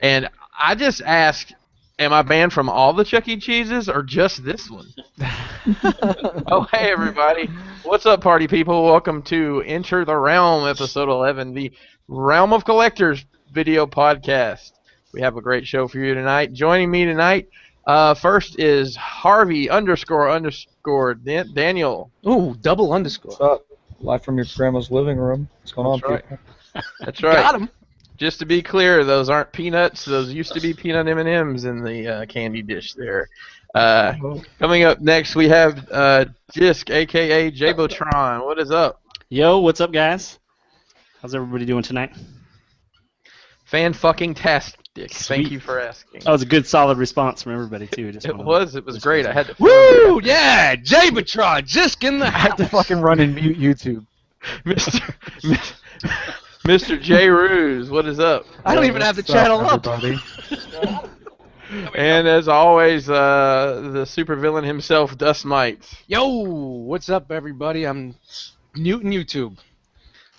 And I just asked, am I banned from all the Chuck E. Cheeses or just this one? Oh, hey, everybody. What's up, party people? Welcome to Enter the Realm, episode 11, the Realm of Collectors video podcast. We have a great show for you tonight. Joining me tonight, first is Harvey _ Daniel. Ooh, double underscore. What's up? Live from your grandma's living room. What's going on, That's people? right. That's right. Got him. Just to be clear, those aren't peanuts. Those used to be peanut M&Ms in the candy dish there. Coming up next, we have Jisk, a.k.a. Jabotron. What is up? Yo, what's up, guys? How's everybody doing tonight? Fan-fucking-tastic. Thank Sweet. you for asking. That was a good, solid response from everybody, too. It was great. I had to. Woo! Yeah, Jabotron, just in the I have to fucking run and mute YouTube. Mr. J. Ruse, what is up? I don't even have the channel up. And as always, the supervillain himself, Dust Mites. Yo, what's up, everybody? I'm muting YouTube.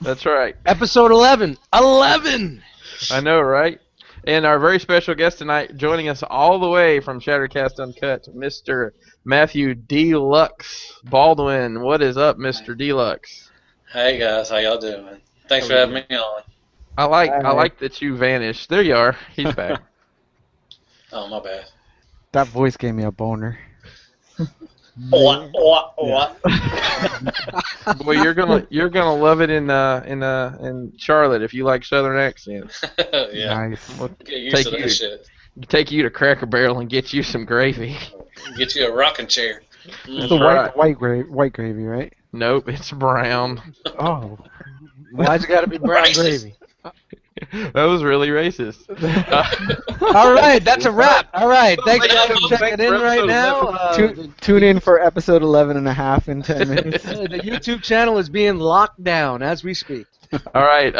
That's right. Episode 11. 11! I know, right? And our very special guest tonight, joining us all the way from Shattered Cast Uncut, Mr. Matthew DELUXE Baldwin. What is up, Mr. DELUXE? Hey guys, how y'all doing? Thanks for having me on. I like that you vanished. There you are. He's back. Oh, my bad. That voice gave me a boner. What? Boy, you're gonna love it in Charlotte if you like Southern accents. Yeah. Nice. We'll Get used to that take shit. you to Cracker Barrel and get you some gravy. Get you a rocking chair. It's the right. white gravy, right? Nope, it's brown. Oh. Why's it gotta be brown Racist. gravy? That was really racist. All right, that's a wrap. All right, thanks Thanks for checking in for right episode now. Tune in for episode 11 and a half in 10 minutes. The YouTube channel is being locked down as we speak. All right,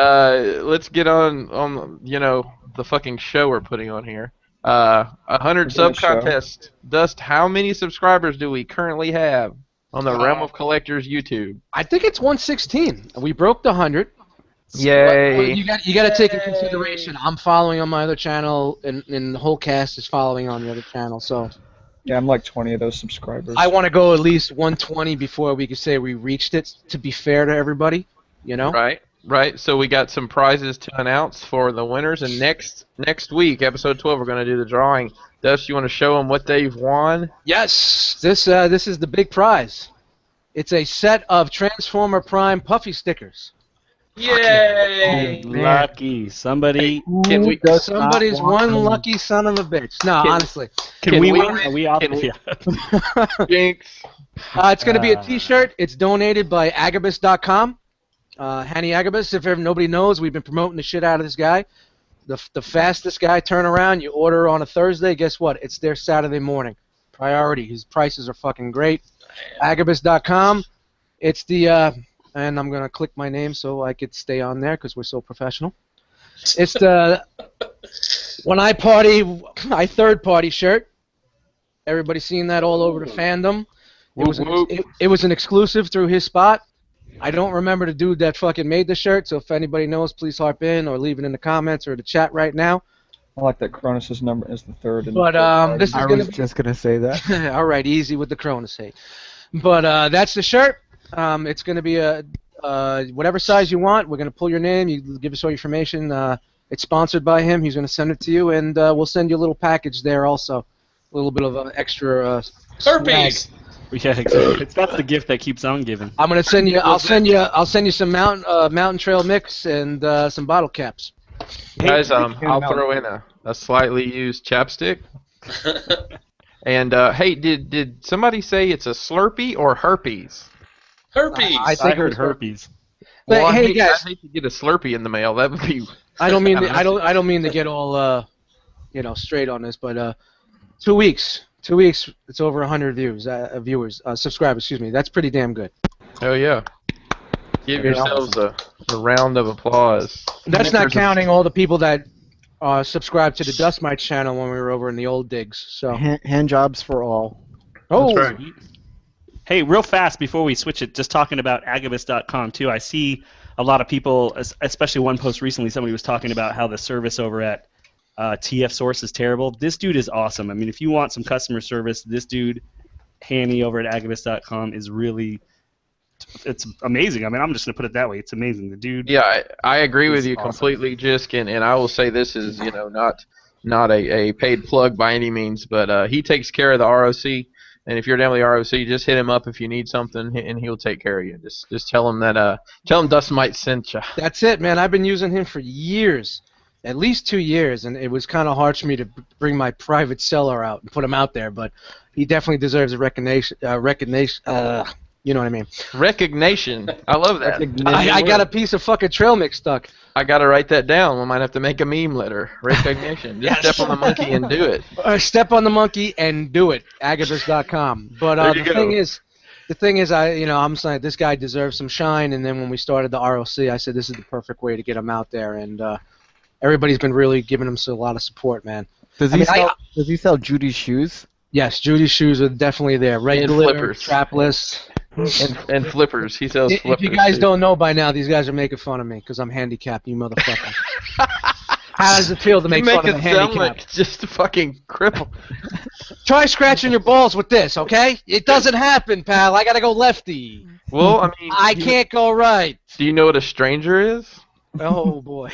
let's get on the fucking show we're putting on here. 100 sub contest. Dust, how many subscribers do we currently have on the Realm of Collectors YouTube? I think it's 116. We broke the 100. Yay! But you got to take in consideration. I'm following on my other channel, and the whole cast is following on the other channel. So Yeah, I'm like 20 of those subscribers. I want to go at least 120 before we could say we reached it. To be fair to everybody, you know. Right. So we got some prizes to announce for the winners, and next week, episode 12, we're going to do the drawing. Dust, you want to show them what they've won? Yes, this is the big prize. It's a set of Transformer Prime Puffy stickers. Yay! Lucky. Somebody. Can we? Somebody's one lucky son of a bitch. No, honestly. Can we we- win? Are we off? can we- Yeah. Jinx. It's going to be a T-shirt. It's donated by Agabus.com. Hanny Agabus, if nobody knows, we've been promoting the shit out of this guy. The fastest guy turnaround, you order on a Thursday, guess what? It's there Saturday morning. Priority. His prices are fucking great. Agabus.com. It's the, and I'm going to click my name so I could stay on there because we're so professional. It's the When I Party, my third-party shirt. Everybody's seen that all over the fandom. It was an exclusive through his spot. I don't remember the dude that fucking made the shirt, so if anybody knows, please harp in or leave it in the comments or the chat right now. I like that Cronus' number is the third. But this is I was just gonna say that. all right, easy with the Cronus hate. But that's the shirt. It's gonna be a whatever size you want. We're gonna pull your name. You give us all your information. It's sponsored by him. He's gonna send it to you, and we'll send you a little package there also. A little bit of an extra Herpes! Yeah, exactly. That's the gift that keeps on giving. I'm gonna send you. I'll send you some Mountain Trail mix and some bottle caps. Guys, I'll throw in a slightly used chapstick. And hey, did somebody say it's a Slurpee or herpes? Herpes! I think I heard it's herpes. But Well, hey, I guys, hate to get a Slurpee in the mail. That would be. I don't mean to get all straight on this, but 2 weeks. 2 weeks, it's over 100 subscribers. Excuse me. That's pretty damn good. Oh yeah. Give yourselves a round of applause. That's not counting all the people that subscribed to the Dust Mites channel when we were over in the old digs. So Hand jobs for all. oh, That's right. Hey, real fast before we switch it, just talking about Agabus.com too. I see a lot of people, especially one post recently, somebody was talking about how the service over at TF Source is terrible. This dude is awesome. I mean, if you want some customer service, this dude, Hanny over at Agabus.com, is really, it's amazing. I mean, I'm just going to put it that way. It's amazing. The dude. Yeah, I agree with you awesome. completely, Jisk, and I will say this is, not a paid plug by any means, but he takes care of the ROC. And if you're down with the ROC, just hit him up if you need something, and he'll take care of you. Just tell him that Dust Mite sent you. That's it, man. I've been using him for years, at least 2 years, and it was kind of hard for me to bring my private seller out and put him out there. But he definitely deserves a recognition. You know what I mean? Recognition. I love that. I got a piece of fucking trail mix stuck. I got to write that down. We might have to make a meme letter. Recognition. Just step on the monkey and do it. Step on the monkey and do it. Agabus.com. But the thing is, I'm saying this guy deserves some shine. And then when we started the ROC, I said this is the perfect way to get him out there. And everybody's been really giving him a lot of support, man. Does he sell Judy's shoes? Yes, Judy's shoes are definitely there. Regular, flippers. strapless. And flippers. He sells flippers. If you guys don't know by now, these guys are making fun of me because I'm handicapped, you motherfucker. How does it feel to make fun of a handicap? Like just a fucking cripple. Try scratching your balls with this, okay? It doesn't happen, pal. I gotta go lefty. Well, I mean, I can't go right. Do you know what a stranger is? Oh boy.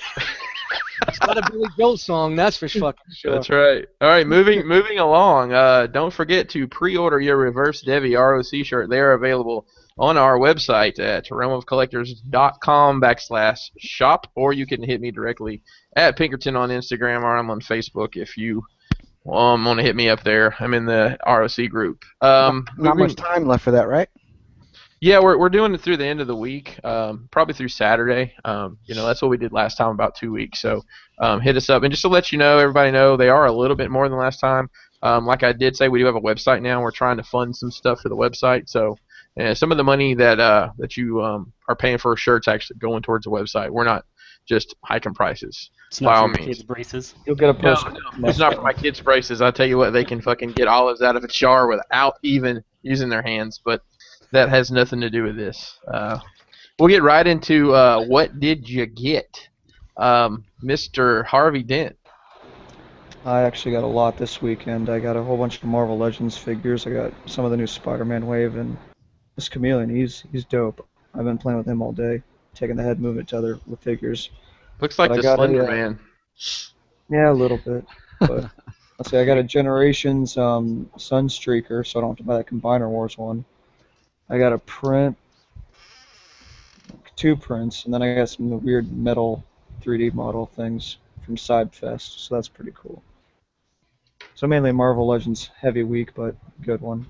It's not a Billy Joel song, that's for fucking sure. That's right. All right, moving along. Don't forget to pre-order your Reverse Devi ROC shirt. They are available on our website at realmofcollectors.com/shop, or you can hit me directly at Pinkerton on Instagram, or I'm on Facebook if you want to hit me up there. I'm in the ROC group. Not much time left for that, right? Yeah, we're doing it through the end of the week, probably through Saturday. That's what we did last time, about 2 weeks. So hit us up. And just to let you know, everybody know, they are a little bit more than last time. Like I did say, we do have a website now. We're trying to fund some stuff for the website. So some of the money that you are paying for shirts actually going towards the website. We're not just hiking prices. It's not for kids' braces. You'll get a post. No, it's not for my kids' braces. I'll tell you what, they can fucking get olives out of a jar without even using their hands. But that has nothing to do with this. We'll get right into what did you get, Mr. Harvey Dent. I actually got a lot this weekend. I got a whole bunch of Marvel Legends figures. I got some of the new Spider-Man wave, and this Chameleon, he's dope. I've been playing with him all day, taking the head movement to other figures. Looks like the Slender Man. Yeah, a little bit. But let's see, I got a Generations Sunstreaker, so I don't have to buy that Combiner Wars one. I got a print, 2 prints, and then I got some weird metal 3D model things from Sidefest, so that's pretty cool. So mainly Marvel Legends heavy week, but good one.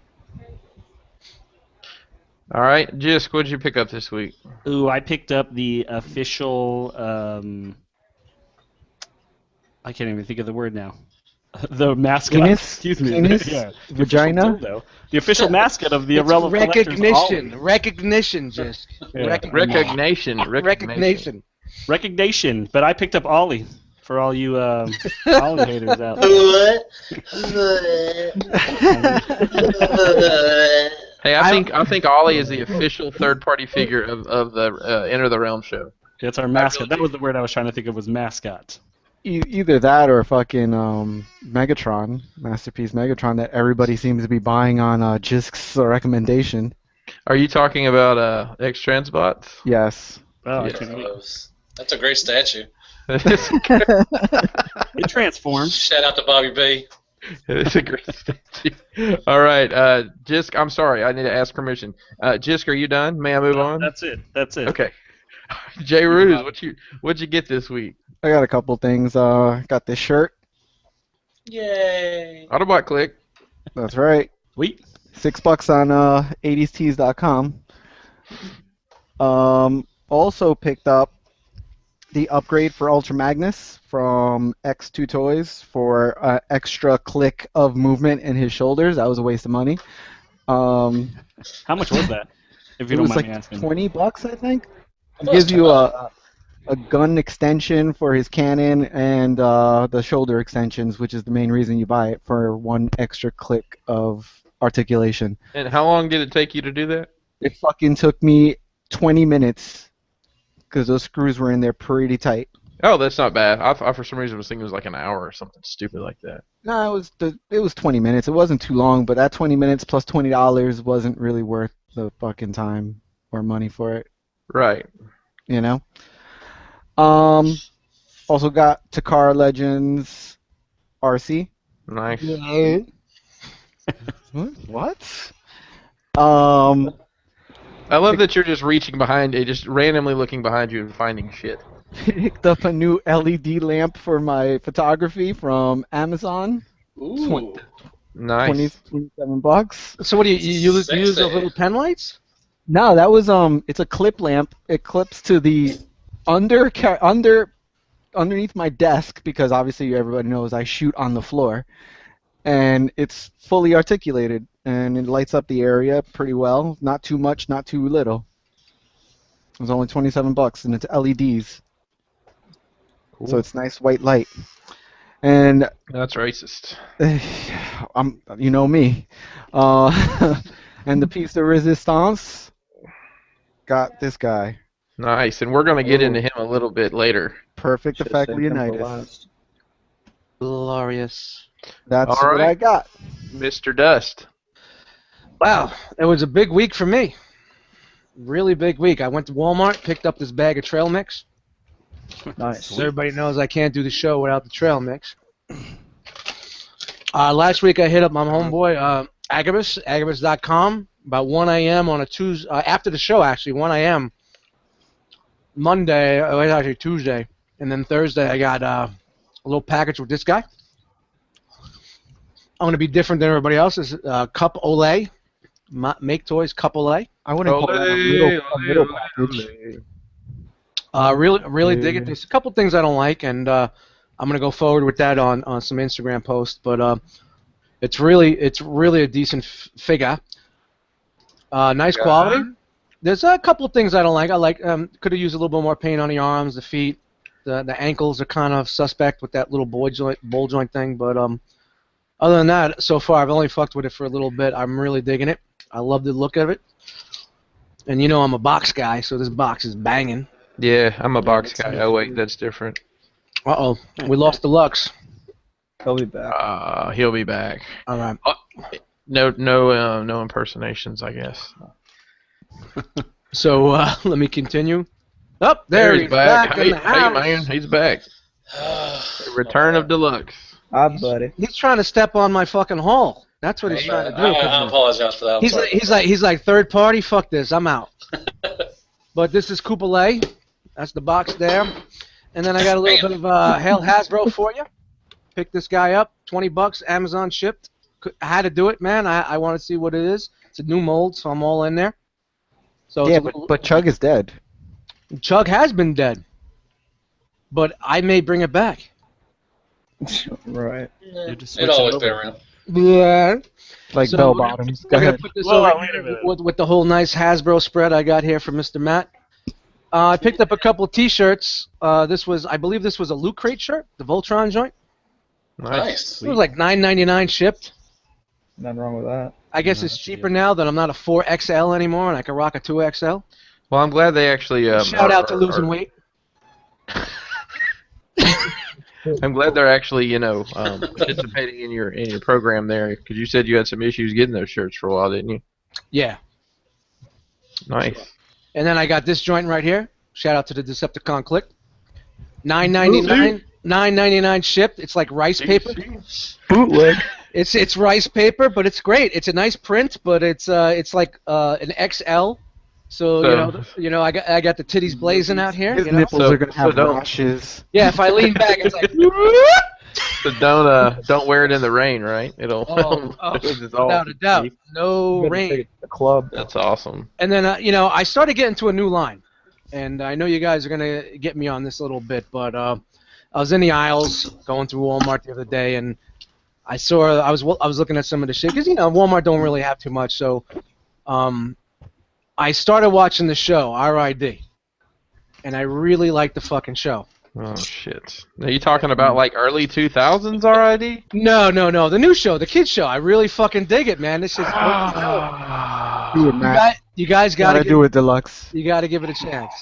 All right, Jisk, what did you pick up this week? Ooh, I picked up the official. I can't even think of the word now. The mascot. Penis? Excuse me. Penis? Yeah. Vagina? The official mascot of the Realm of Collectors. Recognition, just. Yeah. Recognition. Recognition. But I picked up Ollie for all you Ollie haters out there. Hey, I think Ollie is the official third-party figure of the Enter the Realm show. That's our mascot. That was the word I was trying to think of, was mascot. Either that or fucking Megatron, Masterpiece Megatron, that everybody seems to be buying on Jisk's recommendation. Are you talking about X-Transbots? Yes. Oh, Yes. That's a great statue. It transforms. Shout out to Bobby B. It's a great statue. All right, Jisk, I'm sorry, I need to ask permission. Jisk, are you done? May I move on? That's it. Okay. Jay Ruse, what'd you get this week? I got a couple things. Got this shirt. Yay. Autobot Click. That's right. Sweet. $6 on 80stees.com. Also picked up the upgrade for Ultra Magnus from X2 Toys for extra click of movement in his shoulders. That was a waste of money. How much was that? If you It don't was mind like me asking. $20, I think. It gives you a gun extension for his cannon and the shoulder extensions, which is the main reason you buy it, for 1 extra click of articulation. And how long did it take you to do that? It fucking took me 20 minutes because those screws were in there pretty tight. Oh, that's not bad. I for some reason was thinking it was like an hour or something stupid like that. No, it was 20 minutes. It wasn't too long, but that 20 minutes plus $20 wasn't really worth the fucking time or money for it, Right. you know? Also got Takara Legends RC. Nice. What? I love that you're just reaching behind, just randomly looking behind you and finding shit. Picked up a new LED lamp for my photography from Amazon. Ooh. Nice. $27. So what do you use Sexy. those little pen lights? No, that was it's a clip lamp. It clips to the underneath my desk because obviously everybody knows I shoot on the floor, and it's fully articulated and it lights up the area pretty well. Not too much, not too little. It was only $27 and it's LEDs. Cool. So it's nice white light. And That's racist. you know me. And the piece de resistance got this guy. Nice, and we're gonna get into him a little bit later. Perfect Should've effect saved him for Leonidas. last. Glorious. That's All what right. I got. Mr. Dust. Wow, it was a big week for me. Really big week. I went to Walmart, picked up this bag of trail mix. Nice. So everybody knows I can't do the show without the trail mix. Last week I hit up my homeboy Agabus, agabus.com, about 1 a.m. on a Tuesday, after the show actually, 1 a.m. Monday, it was actually Tuesday, and then Thursday I got a little package with this guy. I'm going to be different than everybody else. It's Cup Olay, Make Toys Cup Olay. I wouldn't call that a little package. Really dig it. There's a couple things I don't like, and I'm gonna go forward with that on some Instagram posts. But it's really a decent figure. Nice quality. There's a couple of things I don't like. I like could have used a little bit more paint on the arms, the feet, the ankles are kind of suspect with that little bowl joint thing. But other than that, so far I've only fucked with it for a little bit. I'm really digging it. I love the look of it. And you know I'm a box guy, so this box is banging. Yeah, I'm a box guy. Oh wait, that's different. Uh-oh, we lost Deluxe. He'll be back. He'll be back. All right. No impersonations, I guess. So let me continue. Oh, there he's back in Hey, the house. man, he's back. Return of Deluxe. Hi, buddy. He's trying to step on my fucking hall. That's what he's trying to do. I apologize for that. I'm sorry. He's like third party. Fuck this. I'm out. But this is Coupole. That's the box there. And then I got a little bit of Hail Hasbro for you. Pick this guy up. $20. Amazon shipped. I had to do it, man. I want to see what it is. It's a new mold, so I'm all in there. So Yeah, it's but Chug is dead. Chug has been dead. But I may bring it back. Right. It always been around. Yeah. Like So bell we're gonna- bottoms. Go We're gonna ahead. put this Whoa, over wait a here minute. with the whole nice Hasbro spread I got here from Mr. Matt. I picked up a couple of T-shirts. I believe this was a Loot Crate shirt, the Voltron joint. Nice. It was like $9.99 shipped. Nothing wrong with that. I guess it's cheaper now that I'm not a 4XL anymore and I can rock a 2XL. Well, I'm glad they actually. Shout out to losing weight. I'm glad they're actually, participating in your program there, because you said you had some issues getting those shirts for a while, didn't you? Yeah. Nice. And then I got this joint right here. Shout out to the Decepticon Click. $9.99 shipped. It's like rice paper. Bootleg. It's rice paper, but it's great. It's a nice print, but it's like an XL. So I got the titties blazing out here. His You know? nipples So- are gonna so have don't- rashes. Yeah, if I lean back, it's like. So don't wear it in the rain, right? It'll. It's all- Without a doubt, no Better rain. take it to the club. That's awesome. And then I started getting to a new line, and I know you guys are gonna get me on this a little bit, but I was in the aisles going through Walmart the other day, and I was looking at some of the shit because Walmart don't really have too much, so I started watching the show RID, and I really liked the fucking show. Oh shit! Are you talking about like early 2000s RID? No, the new show, the kids show. I really fucking dig it, man. This is Do it, Matt. you guys Gotta do it, Deluxe. You got to give it a chance.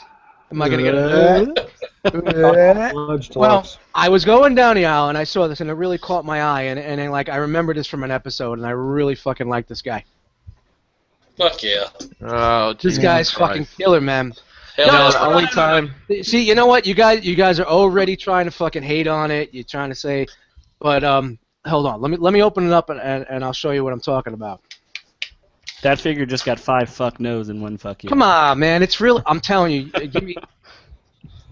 Am I gonna get a? Large Well, talks. I was going down the aisle and I saw this and it really caught my eye and then, like I remember this from an episode and I really fucking like this guy. Fuck yeah. Oh, This Jesus guy's Christ. fucking killer, man. Hell No, yeah. the only time. See, you know what? You guys are already trying to fucking hate on it. You're trying to say, but hold on. Let me open it up and I'll show you what I'm talking about. That figure just got 5 fuck no's and 1 fuck yeah. Come on, man. It's real. I'm telling you. Give me.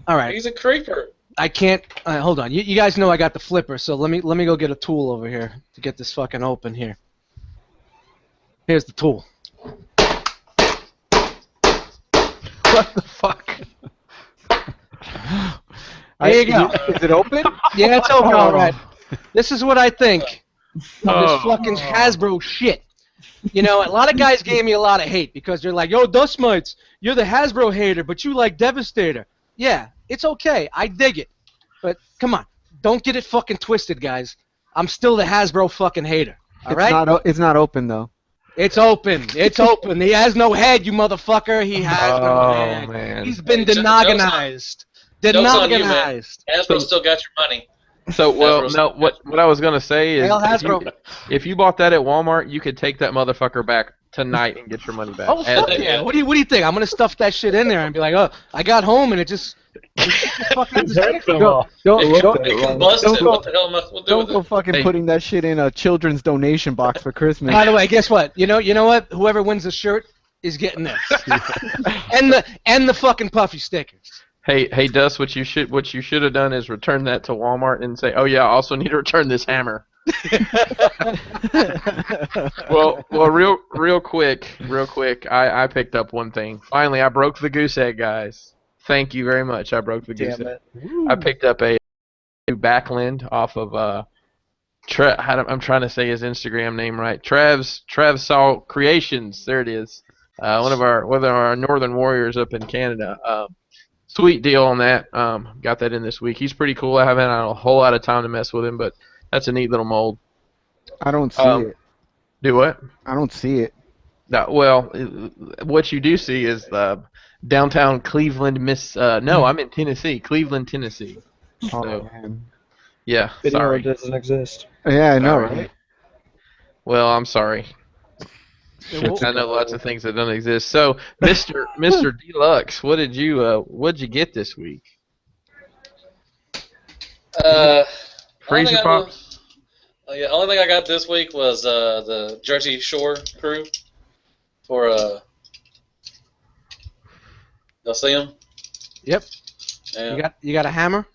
All right. He's a creeper. I can't. Hold on. You guys know I got the flipper, so let me go get a tool over here to get this fucking open here. Here's the tool. What the fuck? There you go. Is it open? Yeah, it's open. All right. This is what I think of Oh. this fucking Hasbro shit. You know, a lot of guys gave me a lot of hate because they're like, "Yo, Dust Mites, you're the Hasbro hater, but you like Devastator." Yeah, it's okay. I dig it. But come on, don't get it fucking twisted, guys. I'm still the Hasbro fucking hater. All right? It's not open though. It's open. It's open. He has no head, you motherfucker. He has no Oh, head. man. He's been Joke's denogonized. Joke's on you, man. Denogonized. Hasbro still got your money. So, well, Hasbro's- no, what I was going to say is Hail Hasbro. if you bought that at Walmart, you could take that motherfucker back tonight and get your money back. Oh fuck As- yeah! What do you think? I'm gonna stuff that shit in there and be like, oh, I got home and it just fucking Don't It wrong. combusted. Don't go- What the hell am I supposed to do Don't with go it? fucking Hey. putting that shit in a children's donation box for Christmas. By the way, guess what? You know what? Whoever wins the shirt is getting this, and the fucking puffy stickers. Hey, Dust, what you should have done is return that to Walmart and say, oh yeah, I also need to return this hammer. Well, real quick, I picked up one thing. Finally, I broke the goose egg, guys. Thank you very much. I broke the goose Damn egg. it. I picked up a new backland off of I'm trying to say his Instagram name right. Trav Salt Creations. There it is. One of our Northern Warriors up in Canada. Sweet deal on that. Got that in this week. He's pretty cool. I haven't had a whole lot of time to mess with him, but that's a neat little mold. I don't see it. Do what? I don't see it. No, well, what you do see is downtown Cleveland, No, I'm in Tennessee. Cleveland, Tennessee. Oh So, man. yeah, Video sorry. doesn't exist. Yeah, I know, Sorry. right? Well, I'm sorry. I know lots of things that don't exist. So, Mr. Deluxe, what'd you get this week? Freezer Pops? Yeah, only thing I got this week was the Jersey Shore crew for y'all see them? Yep. Yeah. You got a hammer?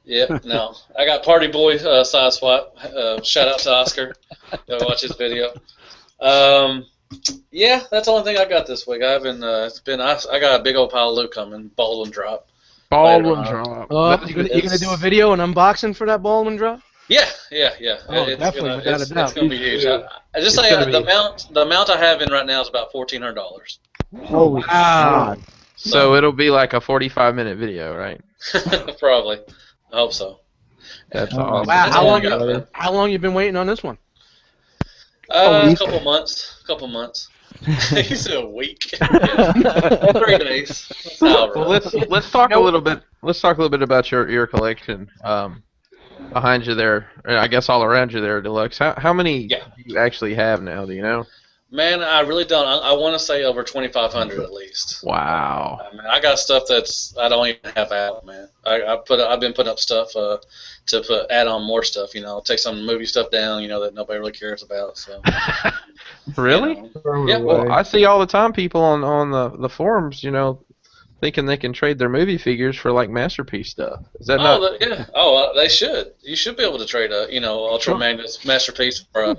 Yep. No, I got Party Boy side swap. Shout out to Oscar. Go watch his video. Yeah, that's the only thing I got this week. I haven't. I got a big old pile of loot coming. Baldwin drop. Baldwin Later drop. Oh, you gonna do a video and unboxing for that Baldwin drop? Yeah. Oh, definitely, without a doubt. It's gonna be huge. I just It's say gonna the amount I have in right now is about $1,400. Holy Wow. So it'll be like a 45-minute video, right? Probably. I hope so. That's Oh, awesome. That's Wow. all I got. How long you been waiting on this one? A couple months. You said a week. Yeah. 3 days. That's how it Well, rolls. let's talk a little bit. Let's talk a little bit about your collection. Behind you there, or I guess all around you there, Deluxe. How many Yeah. do you actually have now? Do you know? Man, I really don't. I want to say over 2,500 at least. Wow. I mean, I got stuff that's I don't even have out, man. I've been putting up stuff to add on more stuff. You know, take some movie stuff down. You know that nobody really cares about. So. Really? You know. Throw it Yeah, away. Well, I see all the time people on the forums, thinking they can trade their movie figures for like masterpiece stuff. Is that not? Yeah. Oh, they should. You should be able to trade a Ultra Magnus masterpiece for a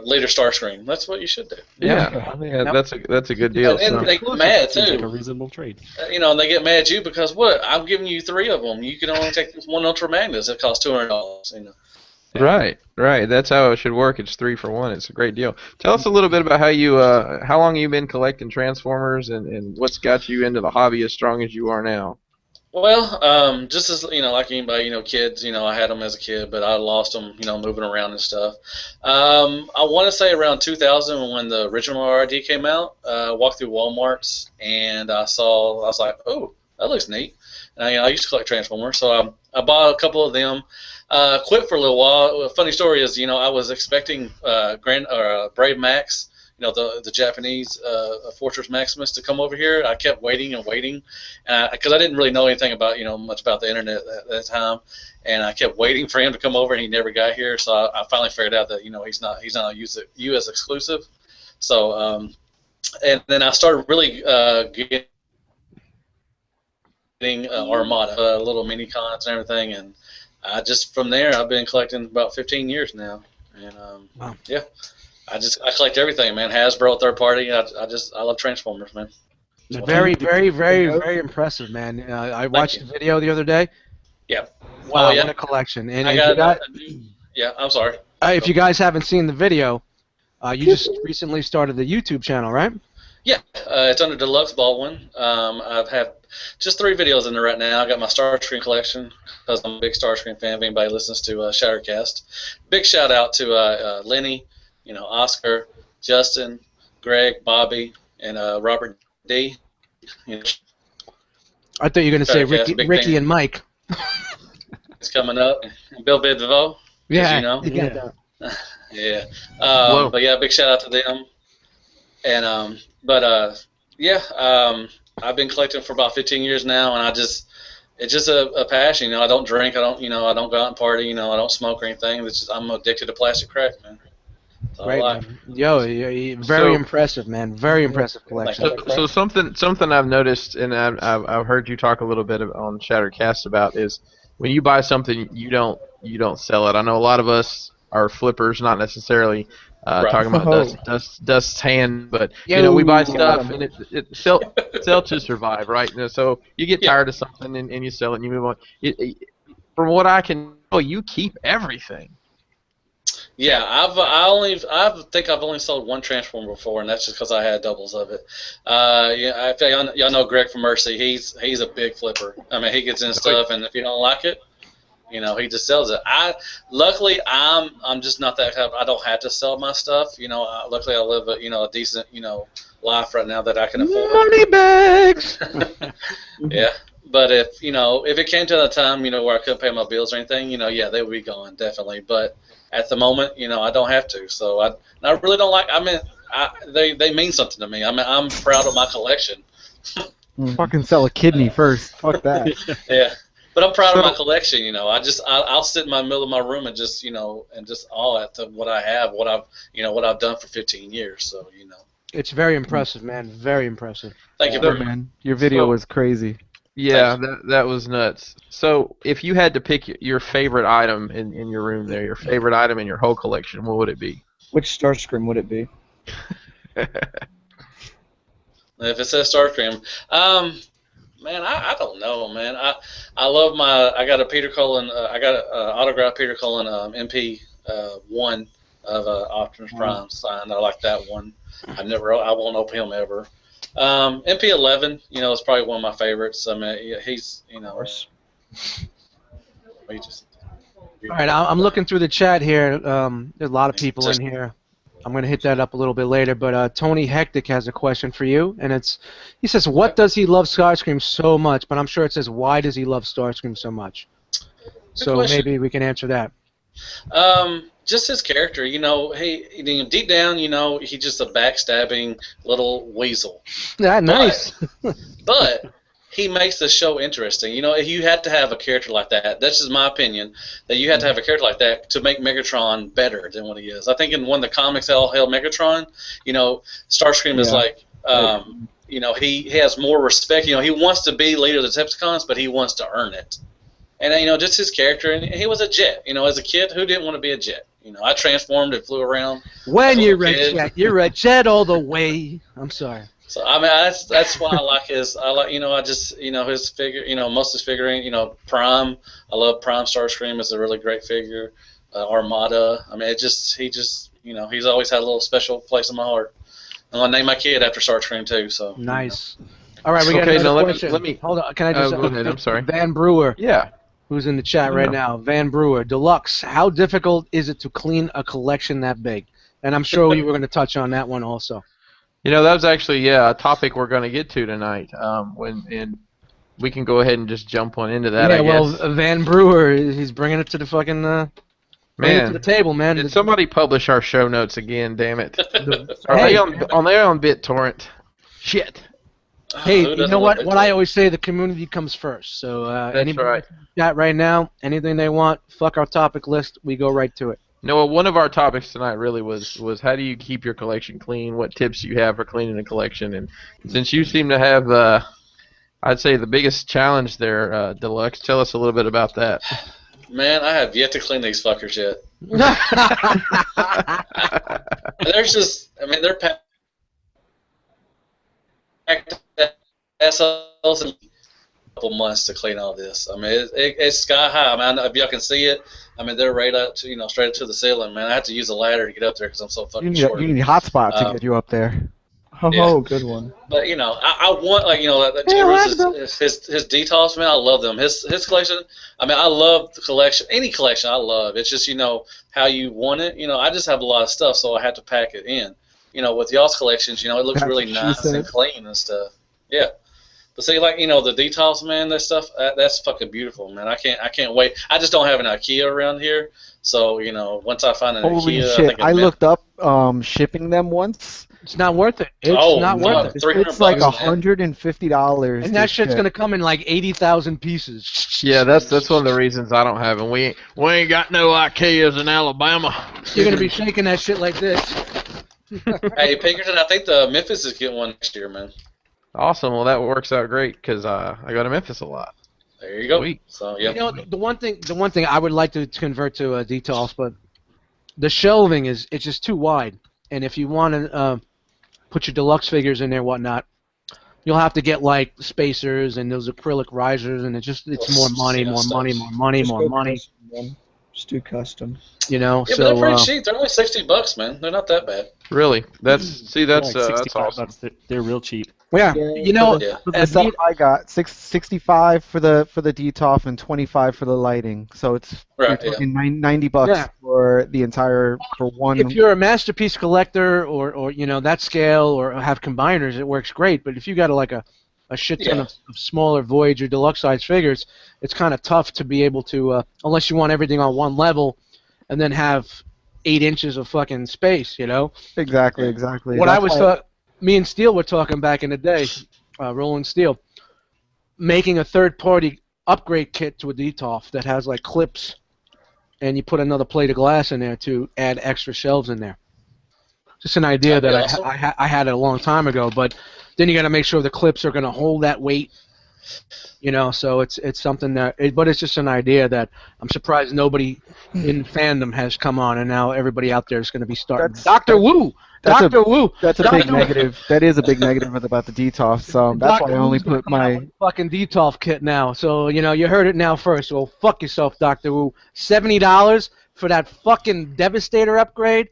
later Starscream. That's what you should do. Yeah, that's a good deal. And so. they get mad Seems like a too. reasonable trade. And they get mad at you because what? I'm giving you 3 of them. You can only take this one Ultra Magnus. It costs $200. Right. That's how it should work. It's 3 for 1. It's a great deal. Tell us a little bit about how long you've been collecting Transformers and what's got you into the hobby as strong as you are now. Well, just as like anybody, kids, I had them as a kid, but I lost them, moving around and stuff. I want to say around 2000 when the original RID came out. I walked through Walmart's and I was like, oh, that looks neat. And I used to collect Transformers, so I bought a couple of them. Quit for a little while. A funny story is, I was expecting Brave Max, the Japanese Fortress Maximus to come over here. I kept waiting and waiting, because I didn't really know anything about much about the internet at that time, and I kept waiting for him to come over, and he never got here. So I finally figured out that he's not a U.S. exclusive. So and then I started really getting Armada, little mini cons and everything, and from there I've been collecting about 15 years now, and wow. Yeah. I collect everything, man. Hasbro, third party. I love Transformers, man. Very, very, very, very impressive, man. I watched the video the other day. Yeah. Wow, yeah. What a collection! And I got yeah, I'm sorry. If you guys haven't seen the video, you just recently started the YouTube channel, right? Yeah, it's under DELUXE Baldwin. I've had just 3 videos in there right now. I got my Starscream collection because I'm a big Starscream fan. If anybody listens to Shattered Cast, big shout out to Lenny. Oscar, Justin, Greg, Bobby, and Robert D. I thought you were going to say Ricky and Mike. It's coming up. Bill Bidvo. Yeah. Yeah. But yeah, big shout out to them. And I've been collecting for about 15 years now, and it's just a passion. I don't drink. I don't go out and party. I don't smoke or anything. I'm addicted to plastic crack, man. Great, man. Yo, very impressive, man. Very impressive collection. So something I've noticed, and I've heard you talk a little bit on Shattered Cast about, is when you buy something, you don't sell it. I know a lot of us are flippers, not necessarily talking about Dust's hand, but we buy stuff and it sell to survive, right? So you get tired of something and you sell it and you move on. From what I can tell, you keep everything. Yeah, I think I've only sold 1 Transformer before, and that's just because I had doubles of it. Y'all know Greg from Mercy. He's a big flipper. I mean, he gets in stuff, and if you don't like it, he just sells it. Luckily, I'm just not that type. I don't have to sell my stuff. Luckily I live a decent life right now that I can afford. Money bags. Yeah. But if it came to the time where I couldn't pay my bills or anything, they would be gone definitely. But at the moment, I don't have to. So I really don't like. I mean, they mean something to me. I mean, I'm proud of my collection. Fucking sell a kidney first. Fuck that. Yeah, but I'm proud of my collection. I'll sit in the middle of my room and just awe at what I have, what I've done for 15 years. So It's very impressive, man. Very impressive. Thank you, man. Your video was crazy. Yeah, that was nuts. So, if you had to pick your favorite item in your room there, your favorite item in your whole collection, what would it be? Which Starscream would it be? If it says Starscream, man, I don't know, man. I love I got a Peter Cullen, I got an autographed Peter Cullen MP 1 of Optimus Prime signed. I like that one. I won't open him ever. MP11, is probably one of my favorites. I mean, he's, All right, I'm looking through the chat here. There's a lot of people in here. I'm going to hit that up a little bit later, but Tony Hectic has a question for you, and he says, what does he love Starscream so much? But I'm sure it says, why does he love Starscream so much? So maybe we can answer that. Just his character, he deep down, he's just a backstabbing little weasel. Yeah, nice. But he makes the show interesting. You had to have a character like that. That's just my opinion. That you had to have a character like that to make Megatron better than what he is. I think in one of the comics, Hell Megatron, Starscream is like, he has more respect. He wants to be leader of the Decepticons, but he wants to earn it. And just his character, and he was a jet. As a kid, who didn't want to be a jet? I transformed and flew around. When you're a jet, you're a jet all the way. I'm sorry. So I mean, that's why I like his. His figure. Most of his figuring. Prime. I love Prime Starscream. It's a really great figure. Armada. I mean, he's always had a little special place in my heart. I'm gonna name my kid after Starscream too. So nice. All right, we got another question. Let me hold on. Can I just? Go ahead. I'm sorry. Van Brewer. Yeah. Who's in the chat right now? Van Brewer, Deluxe. How difficult is it to clean a collection that big? And I'm sure you were going to touch on that one also. That was actually a topic we're going to get to tonight. we can go ahead and just jump on into that. Yeah, I guess. well, Van Brewer, he's bringing it to the fucking bringing it to the Man, table, man. did somebody publish our show notes again? Damn it! Are Hey. they on BitTorrent? Shit. Hey, Who you doesn't know love what? What I BitTorrent? always say, the community comes first. So anybody right. got right now, anything they want, fuck our topic list, we go right to it. No, one of our topics tonight really was how do you keep your collection clean? What tips you have for cleaning a collection? And since you seem to have, I'd say the biggest challenge there, Deluxe, tell us a little bit about that. Man, I have yet to clean these fuckers yet. There's just, I mean, they're packed assholes in a couple months to clean all this. I mean, it's sky high. I mean, if y'all can see it, I mean, they're right up to, straight up to the ceiling, man. I have to use a ladder to get up there because I'm so fucking short. You need hotspot to get you up there. Oh, good one. But I want that Jay Rose, his details, man. I love them. His collection. I mean, I love the collection. Any collection, I love. It's just how you want it. I just have a lot of stuff, so I have to pack it in. With y'all's collections, it looks really nice and clean and stuff. Yeah. But see, the details, man, that stuff, that's fucking beautiful, man. I can't wait. I just don't have an IKEA around here, so once I find an Holy IKEA, shit! I looked up shipping them once. It's not worth it. It's not worth it. It's like $150. And that shit's gonna come in like 80,000 pieces. Yeah, that's one of the reasons I don't have them. We ain't got no IKEAs in Alabama. You're gonna be shaking that shit like this. Hey, Pinkerton, I think the Memphis is getting one next year, man. Awesome. Well, that works out great because I go to Memphis a lot. There you go. Sweet. So yeah. The one thing I would like to convert to details, but the shelving it's just too wide. And if you want to put your deluxe figures in there, whatnot, you'll have to get like spacers and those acrylic risers, and it's more money. Just do custom. Yeah, so but they're pretty cheap. They're only $60, man. They're not that bad. Really? That's Like that's 65 awesome. bucks. They're real cheap. yeah, Yeah. The stuff I got 65 for the DTOF and 25 for the lighting. So it's Right, you're talking $90 for the entire one. if you're a masterpiece collector or that scale or have combiners, it works great. But if you got a shit ton of smaller Voyager deluxe size figures, it's kind of tough to be able to unless you want everything on one level, and then have 8 inches of fucking space. Exactly. What I was me and Steele were talking back in the day, Roland Steele, making a third-party upgrade kit to a DTOF that has like clips, and you put another plate of glass in there to add extra shelves in there. Just an idea that awesome. I had it a long time ago, but then you got to make sure the clips are going to hold that weight. So it's something but it's just an idea that I'm surprised nobody in fandom has come on, and now everybody out there is going to be starting. Dr. Wu! Dr. Wu! That's a big negative. That is a big negative about the DTOF. So that's why I only put my fucking DTOF kit now. So you heard it now first. Well, fuck yourself, Dr. Wu. $70 for that fucking Devastator upgrade?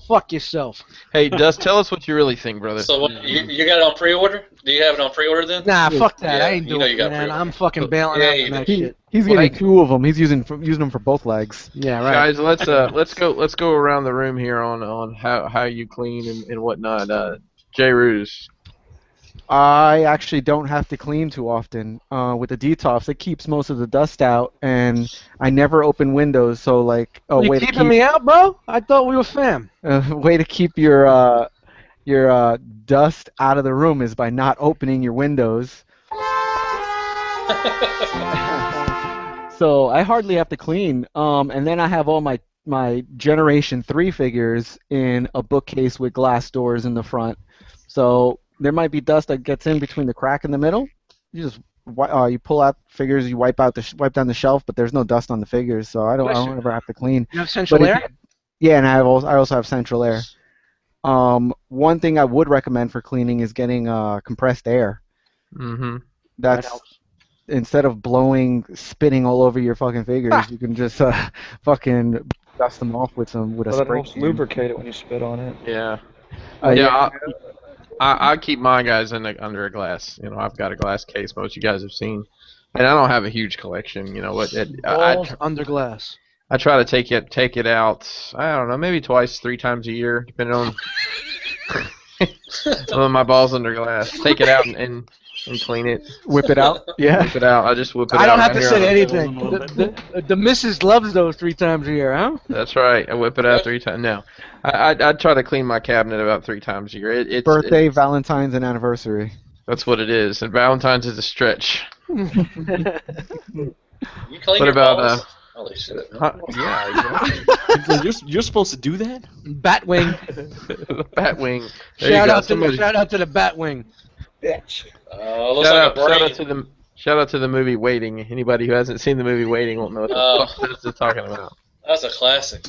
Fuck yourself. Hey, Dust, tell us what you really think, brother. So what, you got it on pre-order? Do you have it on pre-order then? Nah, fuck that. Yeah, I ain't doing you got it, man. pre-order. I'm fucking bailing out on that shit. He's getting 2 of them. He's using them for both legs. Yeah, right. Guys, let's go around the room here on how you clean and whatnot. Jay Ruse. I actually don't have to clean too often. With the DTOFs, it keeps most of the dust out, and I never open windows. So You keeping me out, bro? I thought we were fam. way to keep your dust out of the room is by not opening your windows. So I hardly have to clean. And then I have all my Generation 3 figures in a bookcase with glass doors in the front. So there might be dust that gets in between the crack in the middle. You just you pull out figures, you wipe down the shelf, but there's no dust on the figures, so I don't ever have to clean. You have central air? Yeah, and I also have central air. One thing I would recommend for cleaning is getting compressed air. Mm-hmm. That helps. Instead of spitting all over your fucking figures, you can just fucking dust them off with a That spray helps can. lubricate it when you spit on it. Yeah. Yeah. I keep my guys under a glass. I've got a glass case. Most you guys have seen, and I don't have a huge collection. Under glass. I try to take it out. I don't know, maybe 2-3 times a year, depending on on my balls under glass. Take it out and and clean it. Whip it out. Yeah. Whip it out. I just whip it out. I don't have right to here on say the- anything. The missus loves those 3 times a year, huh? That's right. I whip it out 3 times. No, I try to clean my cabinet about 3 times a year. Birthday, Valentine's, and anniversary. That's what it is. And Valentine's is a stretch. You clean What your about, balls? Holy shit. Yeah, exactly. You're supposed to do that? Batwing. The Batwing. There Shout you go. out to the Batwing. Bitch. Looks like a brain. Shout out to the movie Waiting. Anybody who hasn't seen the movie Waiting won't know what the fuck this is talking about. That's a classic.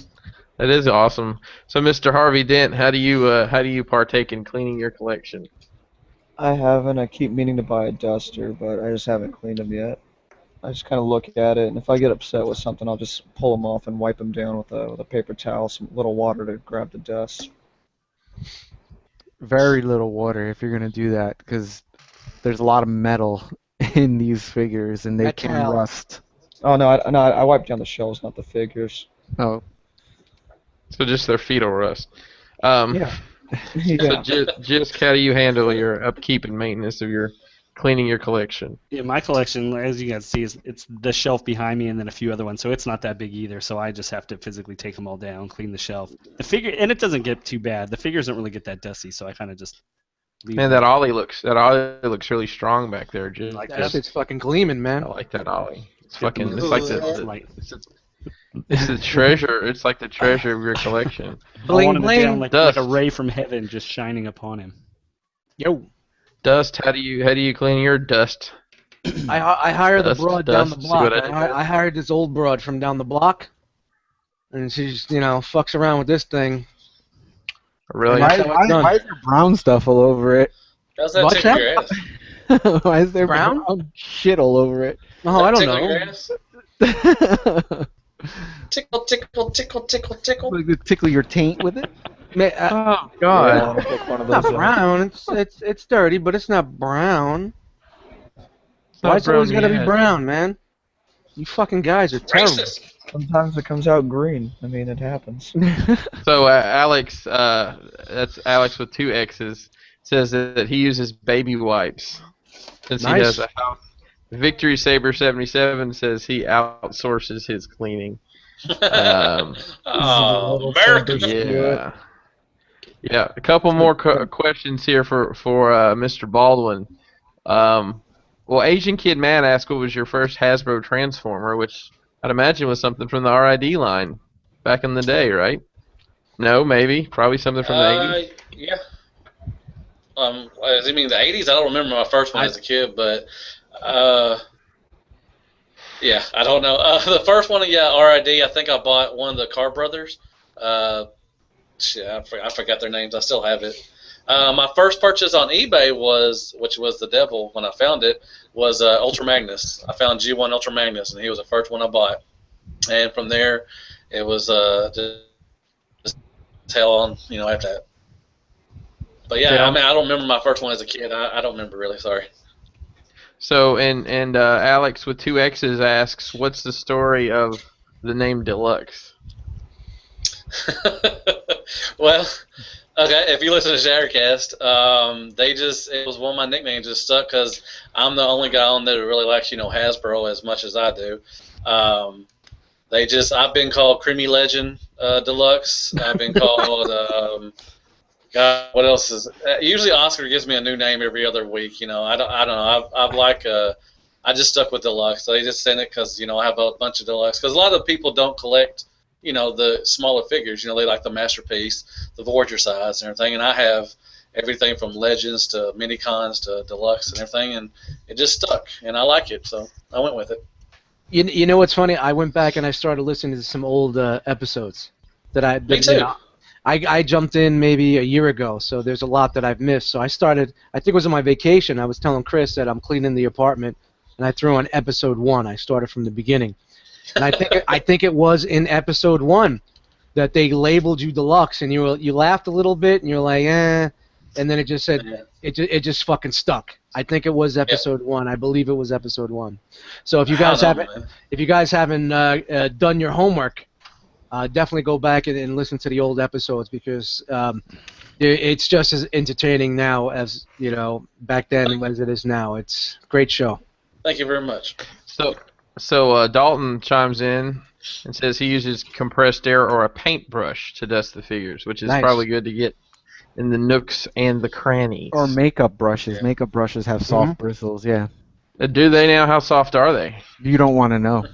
That is awesome. So, Mr. Harvey Dent, how do you partake in cleaning your collection? I haven't. I keep meaning to buy a duster, but I just haven't cleaned them yet. I just kind of look at it, and if I get upset with something, I'll just pull them off and wipe them down with a paper towel, some little water to grab the dust. Very little water if you're gonna do that, because there's a lot of metal in these figures, and they can Metal. rust. Oh no, I wipe down the shells, not the figures. Oh, So just their fetal rust. Yeah. So, just how do you handle your upkeep and maintenance of your cleaning your collection? Yeah, my collection, as you guys see, it's the shelf behind me and then a few other ones, so it's not that big either. So I just have to physically take them all down, clean the shelf. The figure, and it doesn't get too bad. The figures don't really get that dusty, so I kind of just leave Man, them. that ollie looks really strong back there, Jim. Like That shit's fucking gleaming, man. I like that ollie. It's Get them fucking. in It's like the- it's the treasure. It's like the treasure of your collection. I want him Bling down bling. like Dust. a ray from heaven just shining upon him. Yo. Dust. How do you clean your dust? I hired the Dust, broad down the dust, see block. what I did there? I hired this old broad from down the block, and she just fucks around with this thing. Really? Why- why is there brown stuff all over it? How's that What's tickle that? your ass? Why is there Brown? shit all over it? No, I don't Tickle your know. ass? Like Tickle, tickle, tickle, tickle, tickle. to tickle your taint with it? Oh Yeah, God. I wanna pick one of It's not those up. brown. It's dirty, but it's not brown. It's not Why is it always brown gotta be yet. brown, man? You fucking guys are terrible. Racist. Sometimes it comes out green. I mean, it happens. So Alex, that's Alex with 2 X's, says that he uses baby wipes since he Nice. does a house. Victory Saber 77 says he outsources his cleaning. Oh, America. Yeah. Yeah. A couple more questions here for Mr. Baldwin. Well, Asian Kid Matt asked, "What was your first Hasbro Transformer?" Which I'd imagine was something from the RID line back in the day, right? No, maybe, probably something from the 80s. Yeah. You mean the 80s? I don't remember my first one as a kid, but yeah, I don't know. The first one, yeah, RID. I think I bought one of the Car Brothers. Shit, I forgot their names. I still have it. My first purchase on eBay which was the devil when I found it, was Ultra Magnus. I found G1 Ultra Magnus, and he was the first one I bought. And from there, it was just hell on, after that. But yeah, I mean, I don't remember my first one as a kid. I don't remember really. Sorry. So, and Alex with 2 X's asks, "What's the story of the name Deluxe?" Well, okay, if you listen to Shattered Cast, it was one of my nicknames just stuck because I'm the only guy on there that really likes, Hasbro as much as I do. I've been called Creamy Legend Deluxe. I've been called, God, what else is? Usually Oscar gives me a new name every other week. I don't know. I just stuck with Deluxe. So they just sent it because I have a bunch of Deluxe. Because a lot of people don't collect the smaller figures. They like the Masterpiece, the Voyager size and everything. And I have everything from Legends to Minicons to Deluxe and everything. And it just stuck. And I like it. So I went with it. You know what's funny? I went back and I started listening to some old episodes that Me too. I jumped in maybe a year ago, so there's a lot that I've missed. So I think it was on my vacation. I was telling Chris that I'm cleaning the apartment, and I threw on episode 1. I started from the beginning. And I think it was in episode 1 that they labeled you Deluxe, and you laughed a little bit, and you're like, eh, and then it just said, it just fucking stuck. I think it was episode 1. I believe it was episode 1. So if you guys haven't done your homework, definitely go back and listen to the old episodes because It's just as entertaining now as back then as it is now. It's a great show. Thank you very much. So Dalton chimes in and says he uses compressed air or a paintbrush to dust the figures, which is Nice. probably good to get in the nooks and the crannies. Or makeup brushes. Yeah. Makeup brushes have soft bristles. Yeah. Do they now? How soft are they? You don't want to know.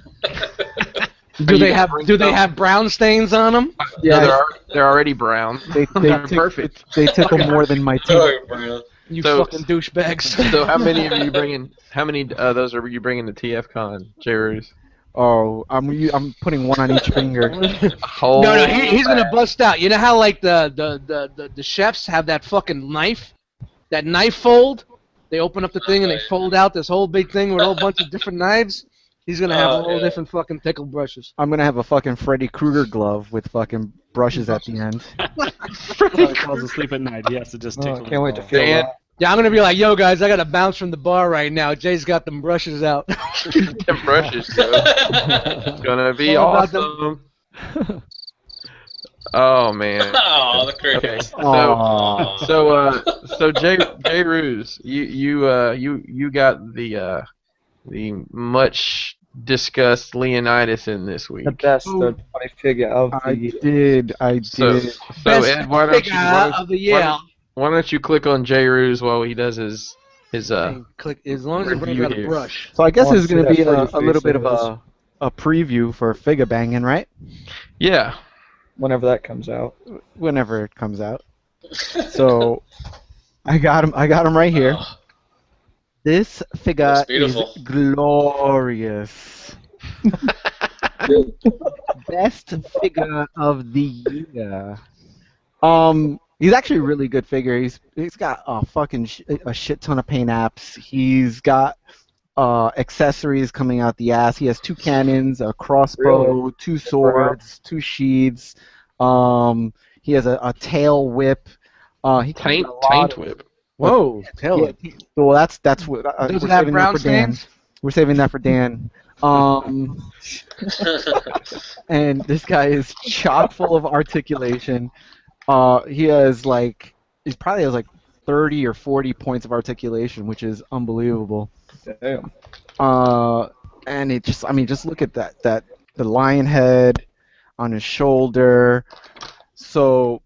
Do they have brown stains on them? Yeah, they're already brown. They They're perfect. They tickle more than my teeth. Sorry, Brian. You So- fucking douchebags. So how many of you bringing? How many those are you bringing to TFCon, J-Ruse? Oh, I'm putting one on each finger. Oh, No, he's gonna bust out. You know how like the chefs have that fucking knife, that knife fold? They open up the thing and they fold out this whole big thing with a whole bunch of different knives. He's gonna have all different fucking pickle brushes. I'm gonna have a fucking Freddy Krueger glove with fucking brushes at the end. When he falls asleep at night, he has to just Oh, tickle. I can't wait to feel Dan, that. Yeah, I'm gonna be like, yo guys, I gotta bounce from the bar right now. Jay's got them brushes out. them brushes, Joe. It's gonna be All about awesome. Oh man. Oh, the Okay. crickets. Aw. So J Ruse, you got the much discussed Leonidas in this week. The best third-party figure of the I year. did. So Best Ed, why don't figure of the year. you click on J Ruse while he does his Click as long as he brings review out a here. brush. So I guess Oh, this is gonna see be that a pretty little bit of face a preview for figure banging, right? Yeah. Whenever that comes out. Whenever it comes out. So I got him right here. This figure Looks is beautiful. glorious. Best figure of the year. He's actually a really good figure. He's got a shit ton of paint apps. He's got accessories coming out the ass. He has 2 cannons, a crossbow, Really? 2 swords, 2 sheaths. He has a tail whip. He comes Taint with a lot of- whip. Whoa, hell Yeah, well, that's what Does we're it have saving brown that for Dan. stains? We're saving that for Dan. And this guy is chock full of articulation. He probably has like 30 or 40 points of articulation, which is unbelievable. Damn. And just look at the lion head on his shoulder. So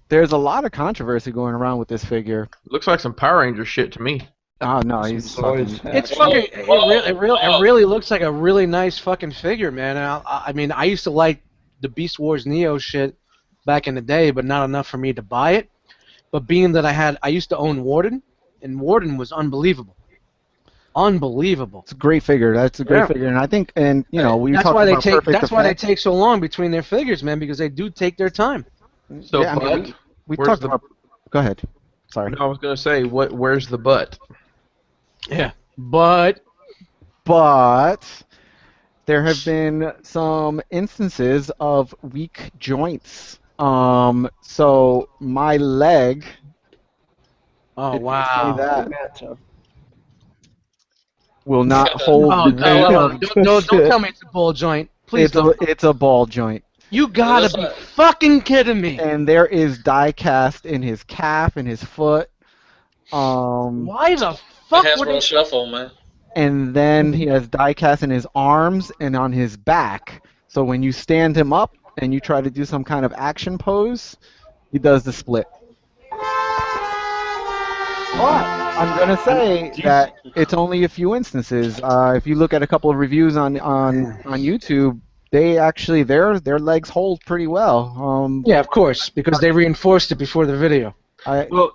there's a lot of controversy going around with this figure. Looks like some Power Ranger shit to me. Oh no, he's Always fucking, It's fucking. It really looks like a really nice fucking figure, man. And I mean, I used to like the Beast Wars Neo shit back in the day, but not enough for me to buy it. But being that I used to own Warden, and Warden was unbelievable. Unbelievable. it's a great figure. That's a great Yeah. figure, and I think, and you know, we That's talked why they about take. perfect That's why they effect. take so long between their figures, man, because they do take their time. So, Yeah, I mean, butt? we Where's talked the- about. Go ahead. Sorry. No, I was gonna say, where's the butt? Yeah. But But there have been some instances of weak joints. So my leg. oh if you wow. see that, will not hold. Oh the no! weight no, of- don't tell me it's a ball joint. Please It's don't. it's a ball joint, You gotta Looks be like- fucking kidding me. and there is die cast in his calf and his foot. Why the fuck would Hasbro they? Shuffle, man. And then he has die cast in his arms and on his back. So when you stand him up and you try to do some kind of action pose, he does the split. But I'm gonna say that it's only a few instances. If you look at a couple of reviews on YouTube, they actually their legs hold pretty well. Yeah, of course, because they reinforced it before the video. Well,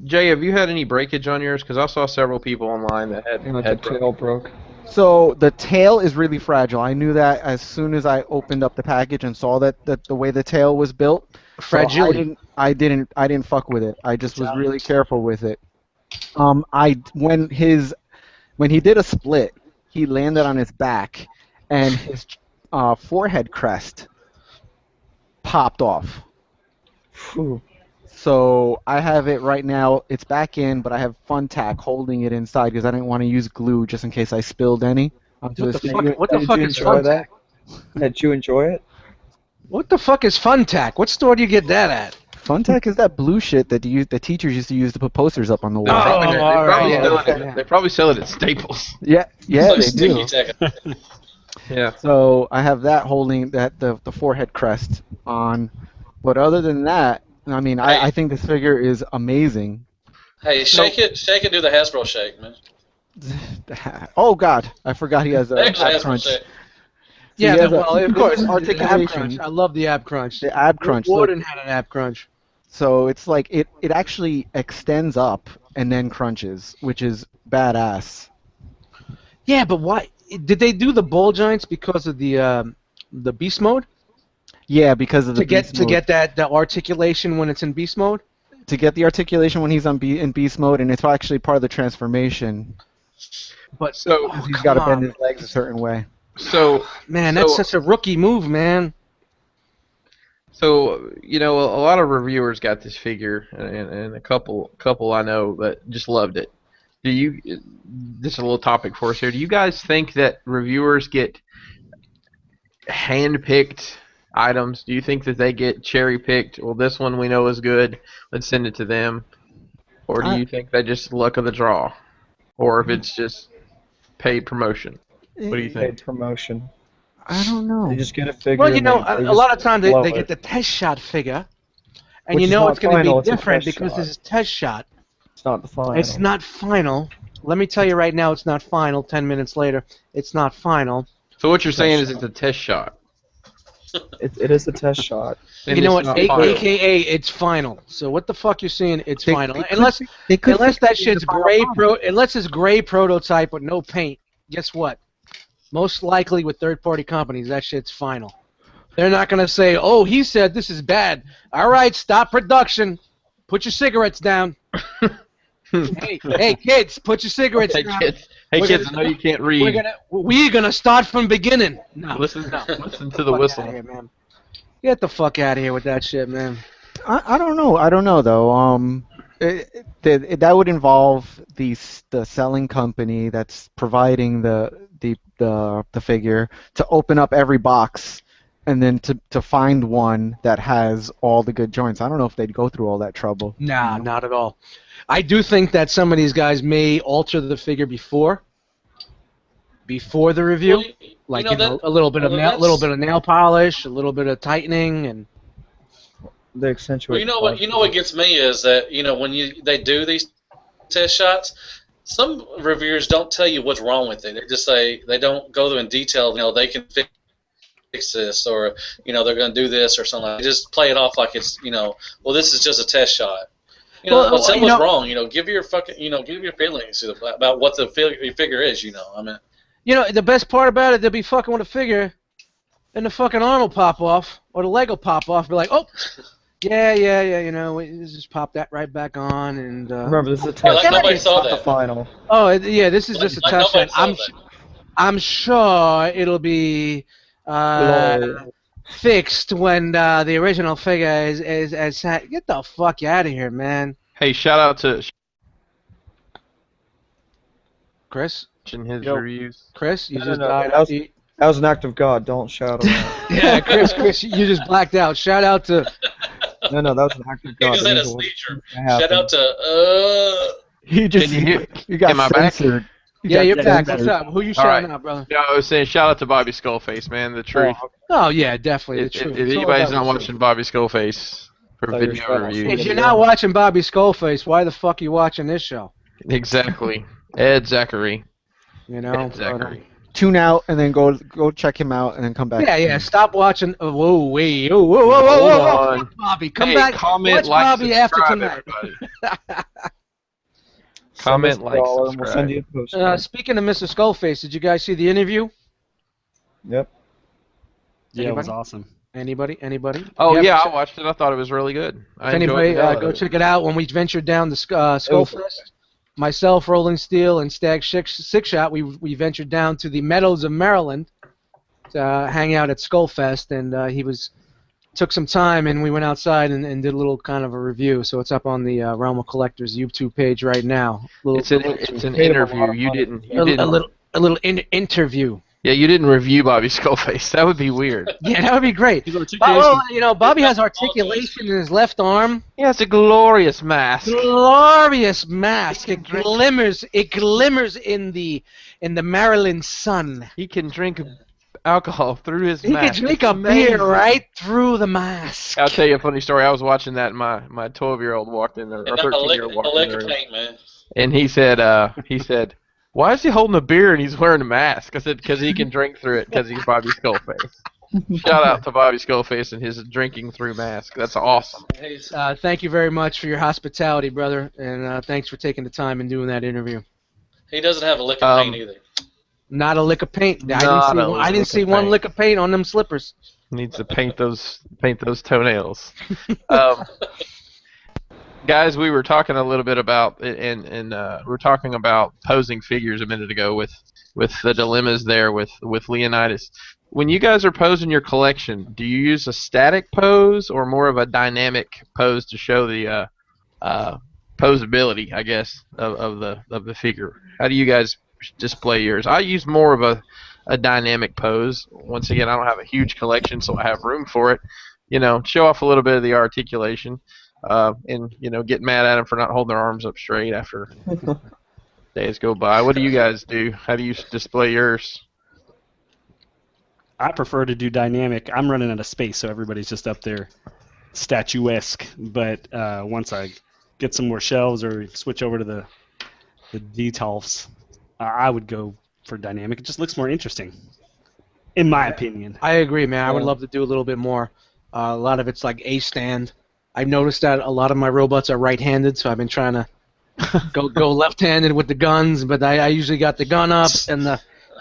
Jay, have you had any breakage on yours? Because I saw several people online that had You know, the had tail broke. So the tail is really fragile. I knew that as soon as I opened up the package and saw that the way the tail was built. So Fragility. I didn't fuck with it. I just was really careful with it. When he did a split, he landed on his back, and his forehead crest popped off. Phew. So I have it right now. It's back in, but I have Fun Tack holding it inside because I didn't want to use glue just in case I spilled any onto What his the thing. fuck? What the Did fuck you is enjoy Fun that? Tack? Did you enjoy it? What the fuck is Fun Tack? What store do you get that at? Funtech is that blue shit that the teachers used to use to put posters up on the wall. They probably sell it at Staples. Yeah, It's like they sticky do. tack. Yeah. So I have that holding the forehead crest on, but other than that, I mean, I think this figure is amazing. Hey, shake it, do the Hasbro shake, man. Oh God, I forgot he has a There's ab Hasbro crunch. shake. Yeah, has well, of course, the ab articulation. crunch. I love the ab crunch. The ab crunch. Warden had an ab crunch. So it's like it actually extends up and then crunches, which is badass. Yeah, but why did they do the ball joints because of the beast mode? Yeah, because of the beast mode. get the articulation when it's in beast mode. To get the articulation when he's in beast mode, and it's actually part of the transformation. But He's got to bend his legs a certain way. So man, that's such a rookie move, man. So a lot of reviewers got this figure, and a couple I know that just loved it. This is a little topic for us here. Do you guys think that reviewers get hand-picked items? Do you think that they get cherry-picked? Well, this one we know is good. Let's send it to them. Or do you think they just luck of the draw? Or if it's just paid promotion? What do you think? Paid promotion. I don't know. They just get a figure. Well, and a lot of times they blow get it. the test shot figure, and Which you is know not it's going to final, be it's a different test because shot. this is test shot. It's not the final. It's not final. Let me tell you right now, it's not final. 10 minutes later, it's not final. So what you're saying is it's a test shot. It is a test shot. And You know it's what? not final. AKA, it's final. So what the fuck you're saying? It's They- final. they could- Unless they could that fix it in shit's the final gray product. unless it's gray prototype with no paint. Guess what? Most likely with third-party companies, that shit's final. They're not gonna say, "Oh, he said this is bad." All right, stop production. Put your cigarettes down. hey, kids, put your cigarettes Hey down. kids, We're I gonna- know you can't read. We're gonna start from beginning. No, Listen to the fuck whistle. outta here, man. Get the fuck out of here with that shit, man. I don't know. I don't know though. That would involve the selling company that's providing the figure to open up every box and then to find one that has all the good joints. I don't know if they'd go through all that trouble. Nah, not at all. I do think that some of these guys may alter the figure before the review, Well, like that- a little bit of well, little bit of nail polish, a little bit of tightening, and They accentuate. Well, you know what gets me is that when they do these test shots, some reviewers don't tell you what's wrong with it. They just say they don't go through in detail. They can fix this, or they're going to do this or something. They just play it off like it's well, this is just a test shot. Well, Tell you what's know- wrong. Give your give your feelings about what the figure is. I mean, the best part about it, they'll be fucking with a figure, and the fucking arm will pop off, or the leg will pop off, be like, oh, yeah, we just pop that right back on, and Remember, this is a Yeah, test like shot. nobody It's saw not the that. final. oh yeah, this is just a like test nobody shot. saw that. I'm sure it'll be fixed when the original figure is get the fuck out of here, man. Hey, shout out to Chris, in his Yo. reviews. Chris, you No, just no, died. that was an act of God. Don't shout around. Yeah, Chris, you just blacked out. Shout out to No, that was an act of he God. just That had a means it wasn't seizure. gonna happen. Shout out to You just Can you hear- you got am I back? censored. you're back. censored. What's up? Who you All shouting right. out, brother? No, I was saying shout out to Bobby Skullface, man. The truth. Oh yeah, definitely If the truth. if It's all anybody's about not the truth. watching Bobby Skullface for Oh, you're video right. reviews, If you're not watching Bobby Skullface, why the fuck are you watching this show? exactly. Ed Zachary. Ed Zachary. Tune out and then go check him out and then come back. Yeah. Stop watching. Whoa, wait, whoa, Hold on. Bobby, come Hey, back. comment, Watch like, Bobby after subscribe, tonight. everybody. Send Comment, us a like, dollar, and we'll subscribe. send you a postcard. Speaking of Mr. Skullface, did you guys see the interview? Yep. Yeah, it was Anybody? awesome. Anybody? Oh You yeah, haven't I watched it. I thought it was really good. I If enjoyed anybody, the hell out go of it. check it out. When we ventured down the Skullfest, myself, Rolling Steel, and Stag Six Shot, we ventured down to the Meadows of Maryland to hang out at Skullfest, and he took some time, and we went outside and did a little kind of a review. So it's up on the Realm of Collectors YouTube page right now. It's an interview. You didn't. a little interview. Yeah, you didn't review Bobby Skullface. That would be weird. Yeah, that would be great. Well, Bobby has articulation in his left arm. Yeah, it's a glorious mask. Glorious mask. It glimmers. It glimmers in the Maryland sun. He can drink alcohol through his He mask. can drink a beer right through the mask. I'll tell you a funny story. I was watching that, and my 12-year-old walked in there, or 13-year-old walked in there, paint, man. and he said, "Why is he holding a beer and he's wearing a mask?" I said, "Because he can drink through it, because he's Bobby Skullface." Shout out to Bobby Skullface and his drinking through mask. That's awesome. Thank you very much for your hospitality, brother, and thanks for taking the time and doing that interview. He doesn't have a lick of paint either. Not a lick of paint. I didn't see one lick of paint on them slippers. Needs to paint those toenails. Guys, we were talking a little bit about, and we were talking about posing figures a minute ago with the dilemmas there with Leonidas. When you guys are posing your collection, do you use a static pose or more of a dynamic pose to show the posability, I guess, of the figure? How do you guys display yours? I use more of a dynamic pose. Once again, I don't have a huge collection, so I have room for it. Show off a little bit of the articulation, and get mad at them for not holding their arms up straight after days go by. What do you guys do? How do you display yours? I prefer to do dynamic. I'm running out of space, so everybody's just up there statuesque. But once I get some more shelves or switch over to the details, I would go for dynamic. It just looks more interesting, in my opinion. I agree, man. I would love to do a little bit more. A lot of it's like a stand. I've noticed that a lot of my robots are right-handed, so I've been trying to go left-handed with the guns, but I usually got the gun up and the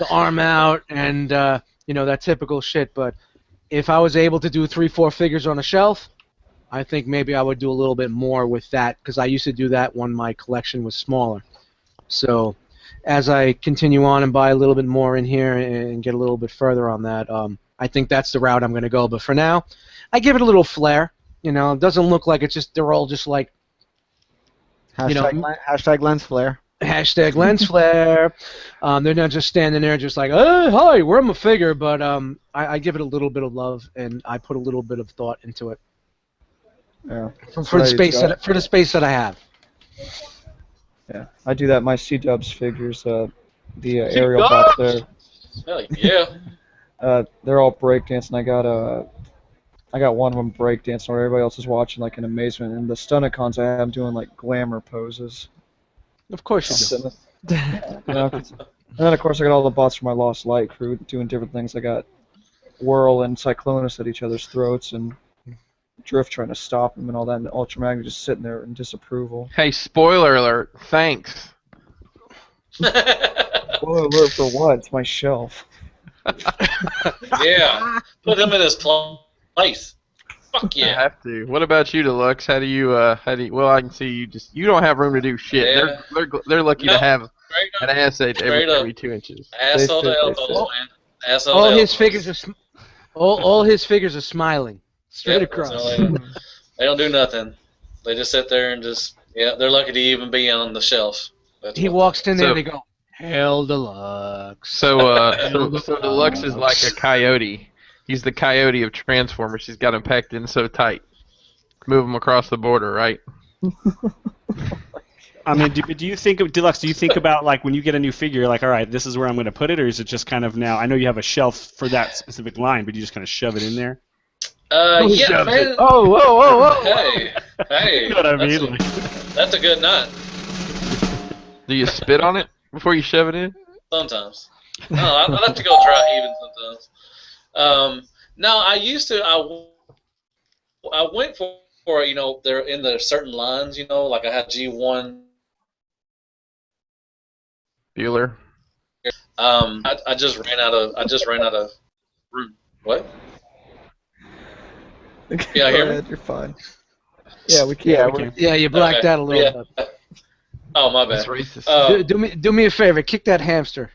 arm out and that typical shit. But if I was able to do 3-4 figures on a shelf, I think maybe I would do a little bit more with that, because I used to do that when my collection was smaller. So as I continue on and buy a little bit more in here and get a little bit further on that, I think that's the route I'm going to go. But for now, I give it a little flair. It doesn't look like they're all just like, hashtag lens flare. Hashtag lens flare. They're not just standing there just like, oh, hi, we're a figure, but I give it a little bit of love, and I put a little bit of thought into it. Yeah. For the space that I have. Yeah, I do that. My C-Dubs figures, the aerial bots there. Hell yeah. They're all breakdancing. I got one of them breakdancing where everybody else is watching like in amazement. And the Stunticons, I have them doing like glamour poses. Of course you do. And then of course I got all the bots from my Lost Light crew doing different things. I got Whirl and Cyclonus at each other's throats, and Drift trying to stop him and all that, and Ultramagnet just sitting there in disapproval. Hey, spoiler alert! Thanks. Spoiler alert for what? It's my shelf. Yeah, put him in his place. Fuck yeah. I have to. What about you, Deluxe? How do you? Well, I can see you don't have room to do shit. Yeah. They're lucky to have an ass every 2 inches. Asshole to elbows, man. Asshole all to his elbows. figures are all his figures are smiling straight across. They don't do nothing. They just sit there and they're lucky to even be on the shelf. He walks in there and they go, "Hell, Deluxe." So Deluxe is like a coyote. He's the coyote of Transformers. He's got him packed in so tight. Move him across the border, right? I mean, do you think of Deluxe? Do you think about like when you get a new figure, like, all right, this is where I'm going to put it, or is it just kind of now? I know you have a shelf for that specific line, but you just kind of shove it in there. Yeah, man. Whoa. Hey. You know what I mean? That's a good nut. Do you spit on it before you shove it in? Sometimes. No, I like to go dry even sometimes. No, I used to. I went for they're in the certain lines. Like I had G1. Bueller. I just ran out of room. What? Yeah, I hear me? You're fine. Yeah, we can. Yeah, you blacked out a little bit. Oh, my bad. That's racist. Do me a favor. Kick that hamster.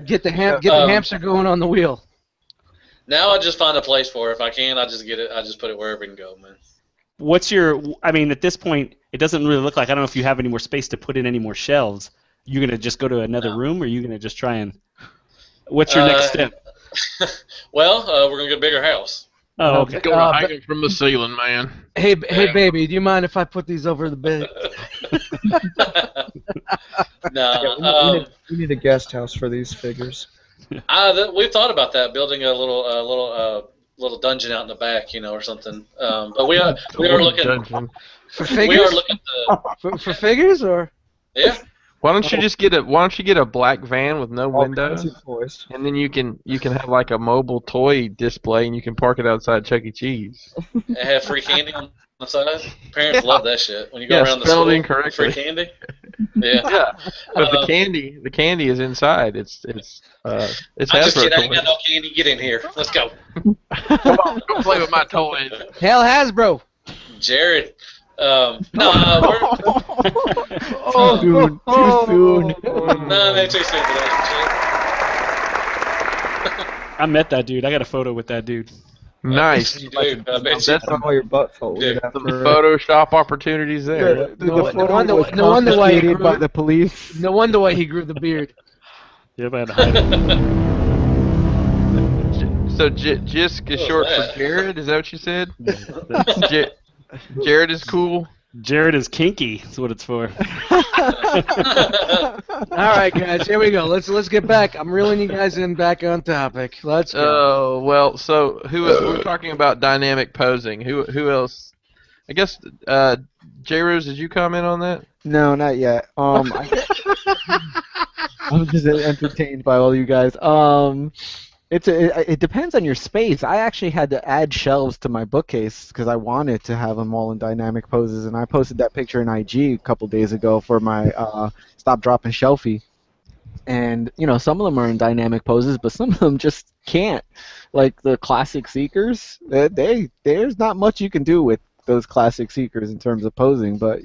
Get the hamster going on the wheel. Now I just find a place for it. If I can, I just get it. I just put it wherever it can go, man. What's your? I mean, at this point, it doesn't really look like. I don't know if you have any more space to put in any more shelves. You gonna just go to another room, or you gonna just try and? What's your next step? Well, we're gonna get a bigger house. Oh, okay. Go to hanging from the ceiling, man. Hey, baby, do you mind if I put these over the bed? No, we need a guest house for these figures. we've thought about that, building a little dungeon out in the back, or something. But we are looking. Dungeon. For We figures? are looking to. For figures, or? Yeah. Why don't you just get a black van with no All window, kinds of toys. and then you can have like a mobile toy display, and you can park it outside Chuck E. Cheese. And have free candy on the side. Parents love that shit. When you go Yeah, around the spelled school, incorrectly. free candy. Yeah. Yeah, but the candy is inside. It's I'm just Hasbro kidding. I ain't got toys. no candy. Get in here. Let's go. Come on, go play with my toys. Hell, Hasbro. Jared. No, we're. Too soon. Too soon. No, man, too soon for that I met that dude. I got a photo with that dude. Nice. shit. Dude, I bet you. That's How your butt felt. Dude, the Photoshop opportunities there. The No photo wonder- was no wonder why he confiscated grew- by the police. No wonder why he grew the beard. Yep, I had to hide it. So Jisk is What short was that? for Jared. Is that what you said? Jared is cool. Jared is kinky. That's what it's for. All right, guys, here we go. Let's get back. I'm reeling you guys in back on topic. Let's go. Oh well. So we're talking about dynamic posing. Who else? I guess J Rose, did you comment on that? No, not yet. I'm just entertained by all you guys. It depends on your space. I actually had to add shelves to my bookcase because I wanted to have them all in dynamic poses, and I posted that picture in IG a couple days ago for my Stop Dropping Shelfie. And some of them are in dynamic poses, but some of them just can't. Like the classic Seekers, there's not much you can do with those classic Seekers in terms of posing, but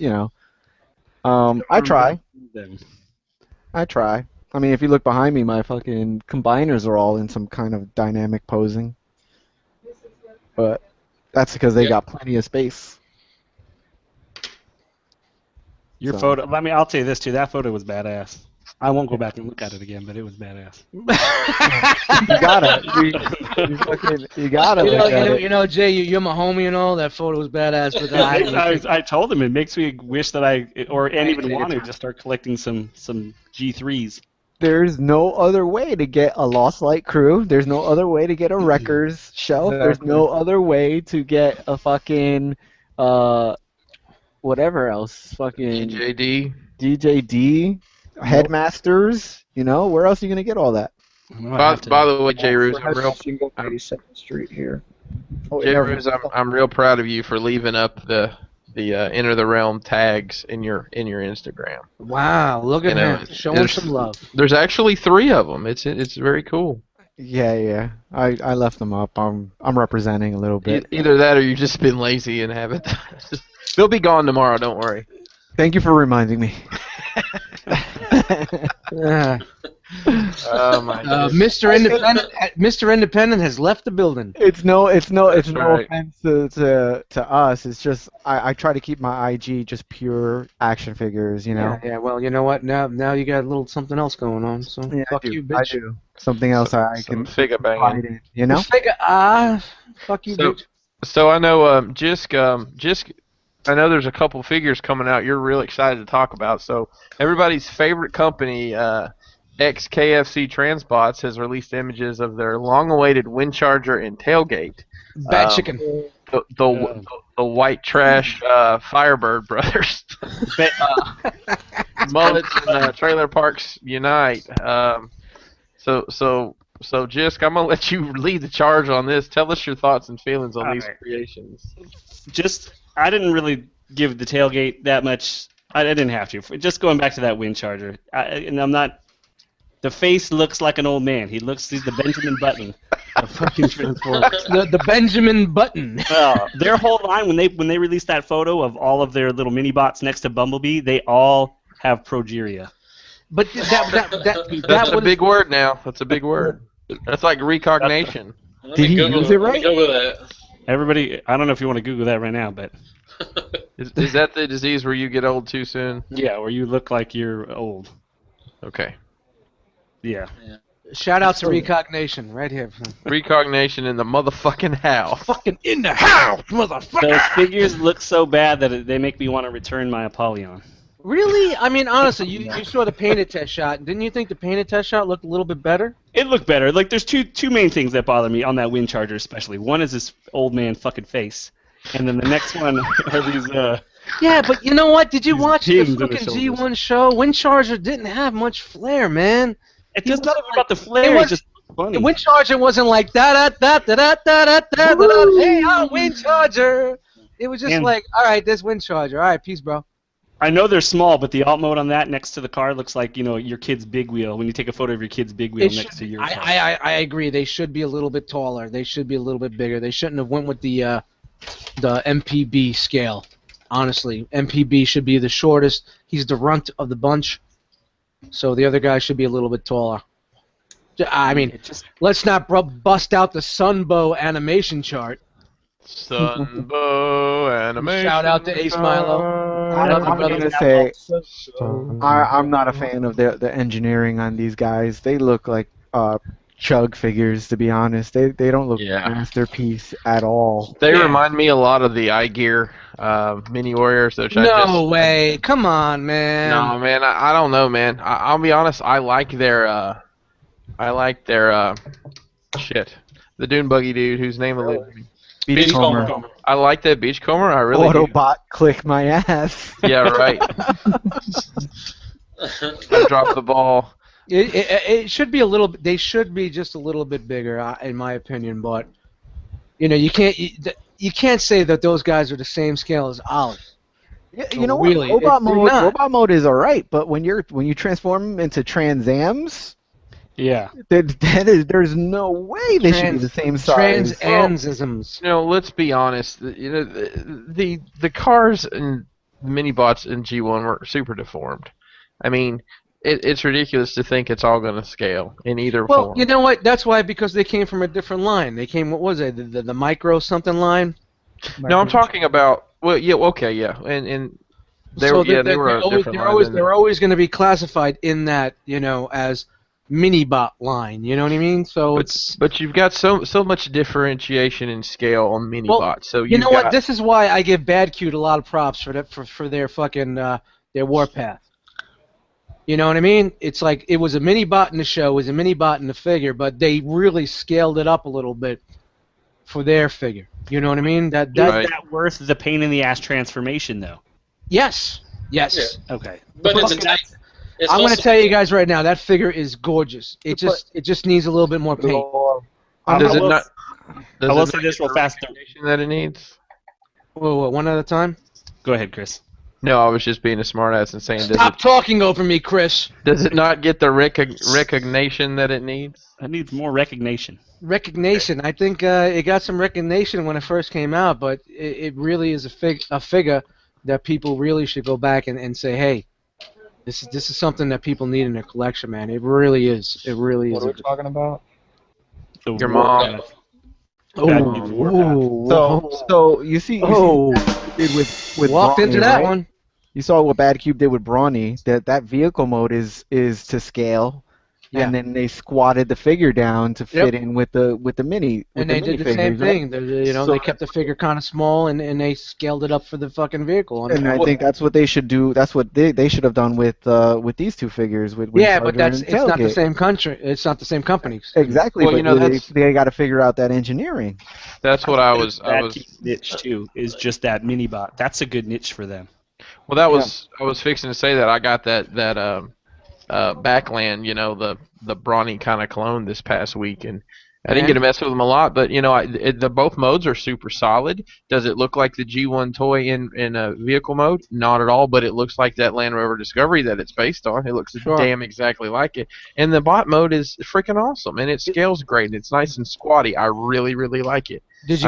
I try. I try. I mean, if you look behind me, my fucking combiners are all in some kind of dynamic posing. But that's because they got plenty of space. Your So- photo. I'll tell you this too. That photo was badass. I won't go back and look at it again, but it was badass. You gotta. You gotta. look at it. Jay, you're my homie and all. That photo was badass, but I told him it makes me wish that and even want to just start collecting some G3s. There's no other way to get a Lost Light crew. There's no other way to get a Wreckers shelf. There's no other way to get a fucking whatever else. Fucking DJD, Headmasters. Where else are you gonna get all that? By the way, J Rose, I'm real. You can go 82nd Street here. Oh, J yeah, Rose, I'm real proud of you for leaving up the Enter the Realm tags in your Instagram. wow, look at him showing there's- some love. There's actually 3 of them. It's very cool. Yeah. I left them up. I'm representing a little bit. Either that or you've just been lazy and haven't. They'll be gone tomorrow. Don't worry. Thank you for reminding me. Oh my God. Mr. Independent has left the building. It's no That's right. offense to us. It's just I try to keep my IG just pure action figures, Yeah, well, you know what? Now you got a little something else going on. So Yeah, fuck I do. you, I bitch. do. Something else I Some can figure banging. hide in, Fuck you, So- bitch. So I know Jisk. I know there's a couple figures coming out you're really excited to talk about. So everybody's favorite company, XKFC Transbots, has released images of their long-awaited wind charger and tailgate. Bad chicken. The white trash Firebird brothers. Mullets and trailer parks unite. So Jisk, I'm gonna let you lead the charge on this. Tell us your thoughts and feelings on these creations. I didn't really give the tailgate that much. I didn't have to. Just going back to that wind charger, and I'm not. The face looks like an old man. He's the Benjamin Button of fucking Transformers. The Benjamin Button. Their whole line when they released that photo of all of their little mini bots next to Bumblebee, they all have progeria. But that That's a was big word now. That's a big word. That's like recognition. Did he use it right? Google that. Everybody, I don't know if you want to Google that right now, but Is that the disease where you get old too soon? yeah, or you look like you're old. Okay. Yeah. Shout out to Recognition right here. Recognition in the motherfucking house. Fucking in the house, motherfucker. Those figures look so bad that they make me want to return my Apollyon. Really? I mean, honestly, you saw the painted test shot. Didn't you think the painted test shot looked a little bit better? It looked better. Like, there's two main things that bother me on that Wind Charger especially. One is this old man fucking face. And then the next one are these, Yeah, but you know what? Did you watch the pins in the fucking shoulders. G1 show? Wind Charger didn't have much flair, man. It's just not even about the It flare, was- it's just funny. Wind Charger wasn't like da da da da da da da da. Hey, I'm Wind Charger. It was just And- like, all right, there's Wind Charger. All right, peace, bro. I know they're small, but the alt mode on that next to the car looks like, your kid's big wheel. When you take a photo of your kid's big wheel It next to should, your car. I agree. They should be a little bit taller. They should be a little bit bigger. They shouldn't have went with the MPB scale. Honestly, MPB should be the shortest. He's the runt of the bunch, so the other guy should be a little bit taller. I mean, let's not bust out the Sunbow animation chart. Sunbow animation. Shout out to Ace Milo. I love you, I'm brother. gonna say I'm not a fan of the engineering on these guys. They look like chug figures, to be honest. They don't look Yeah. masterpiece at all. They Yeah. remind me a lot of the iGear Mini Warriors. Which No way! Come on, man. No, man. I don't know, man. I'll be honest. I like their shit. The Dune Buggy dude whose name eludes me. Beachcomber. I like that Beachcomber. I really do. Autobot click my ass. Yeah, right. I dropped the ball. It should be a little. They should be just a little bit bigger, in my opinion. But you can't say that those guys are the same scale as Ollie. You know Really, what? they're not. Robot mode is alright, but when you transform them into Transams, Yeah. there's no way they should be the same size. Transansisms. Let's be honest. The cars and mini-bots in G1 were super deformed. I mean, it's ridiculous to think it's all going to scale in either Well, form. you know what? That's why, because they came from a different line. They came, what was it? The micro something line. No, I'm talking about. Well, yeah, okay, yeah, and they were a different line. They're always going to be classified in that, as mini-bot line. You know what I mean? So But you've got so much differentiation in scale on mini-bots. So you know what? This is why I give Bad Cute a lot of props for their fucking their warpath. You know what I mean? It's like it was a mini-bot in the show, it was a mini-bot in the figure, but they really scaled it up a little bit for their figure. You know what I mean? Right. Is that worth the pain in the ass transformation, though? Yes. Yeah. Okay. But it's tight. I'm going to tell you guys right now, that figure is gorgeous. It just needs a little bit more paint. Does it will- not? I will say this real fast. That it needs. Whoa, one at a time? Go ahead, Chris. No, I was just being a smartass and saying, Stop talking over me, Chris. does it not get the recognition that it needs? That needs more recognition. Recognition. I think it got some recognition when it first came out, but it really is a figure that people really should go back and say, hey, this is something that people need in their collection, man. It really is. It really What is. are we talking about? Your mom. So you see what they did with Walked Brawny, into that right? one. You saw what Bad Cube did with Brawny. That vehicle mode is to scale, Yeah. and then they squatted the figure down to fit in with the mini. And they did the same thing. They kept the figure kind of small, and they scaled it up for the fucking vehicle. And I think that's what they should do. That's what they should have done with these two figures. With yeah, Windcharger but and it's not the Tailgate. same country. It's not the same company. Exactly, Well, but they got to figure out that engineering. That's what I was. niche too is just that mini bot. That's a good niche for them. Well, I was fixing to say that I got that Backland, the Brawny kind of clone this past week, and I didn't get to mess with them a lot, but both modes are super solid. Does it look like the G1 toy in vehicle mode? Not at all, but it looks like that Land Rover Discovery that it's based on. It looks damn exactly like it. And the bot mode is freaking awesome, and it scales great. It's nice and squatty. I really, really like it. Did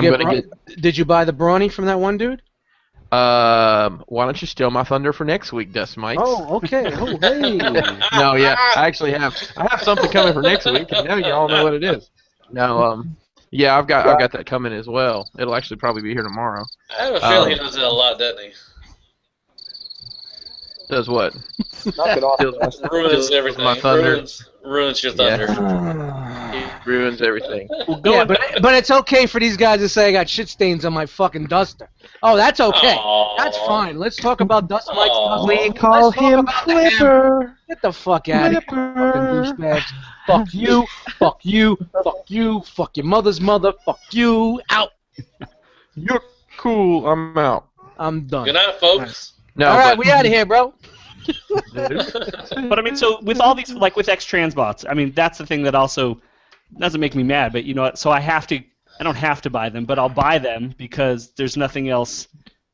you buy the Brawny from that one dude? Why don't you steal my thunder for next week, Dust Mites? Oh, okay. Oh, hey. No, yeah, I actually have. I have something coming for next week, and now you all know what it is. No, yeah, I've got that coming as well. It'll actually probably be here tomorrow. I have a feeling he does it a lot, doesn't he? Does what? Knock it off. Steals- Wes. Ruins Steals everything. my thunder. Ruins your Yeah. thunder. He ruins everything. Well, Yeah, going, but it's okay for these guys to say I got shit stains on my fucking duster. Oh, that's okay. Aw. That's fine. Let's talk about Dust Mike's Aw. duster. We call Let's talk him about the hammer. Flipper. Get the fuck out of here, fucking douchebags. Fuck you, fuck you, fuck you, fuck your mother's mother, fuck you, out. You're cool. I'm out. I'm done. Good night, folks. No, All right, but, we out of here, bro. but I mean, so with all these, like with X transbots, I mean, that's the thing that also doesn't make me mad. But you know what? So I don't have to buy them, but I'll buy them because there's nothing else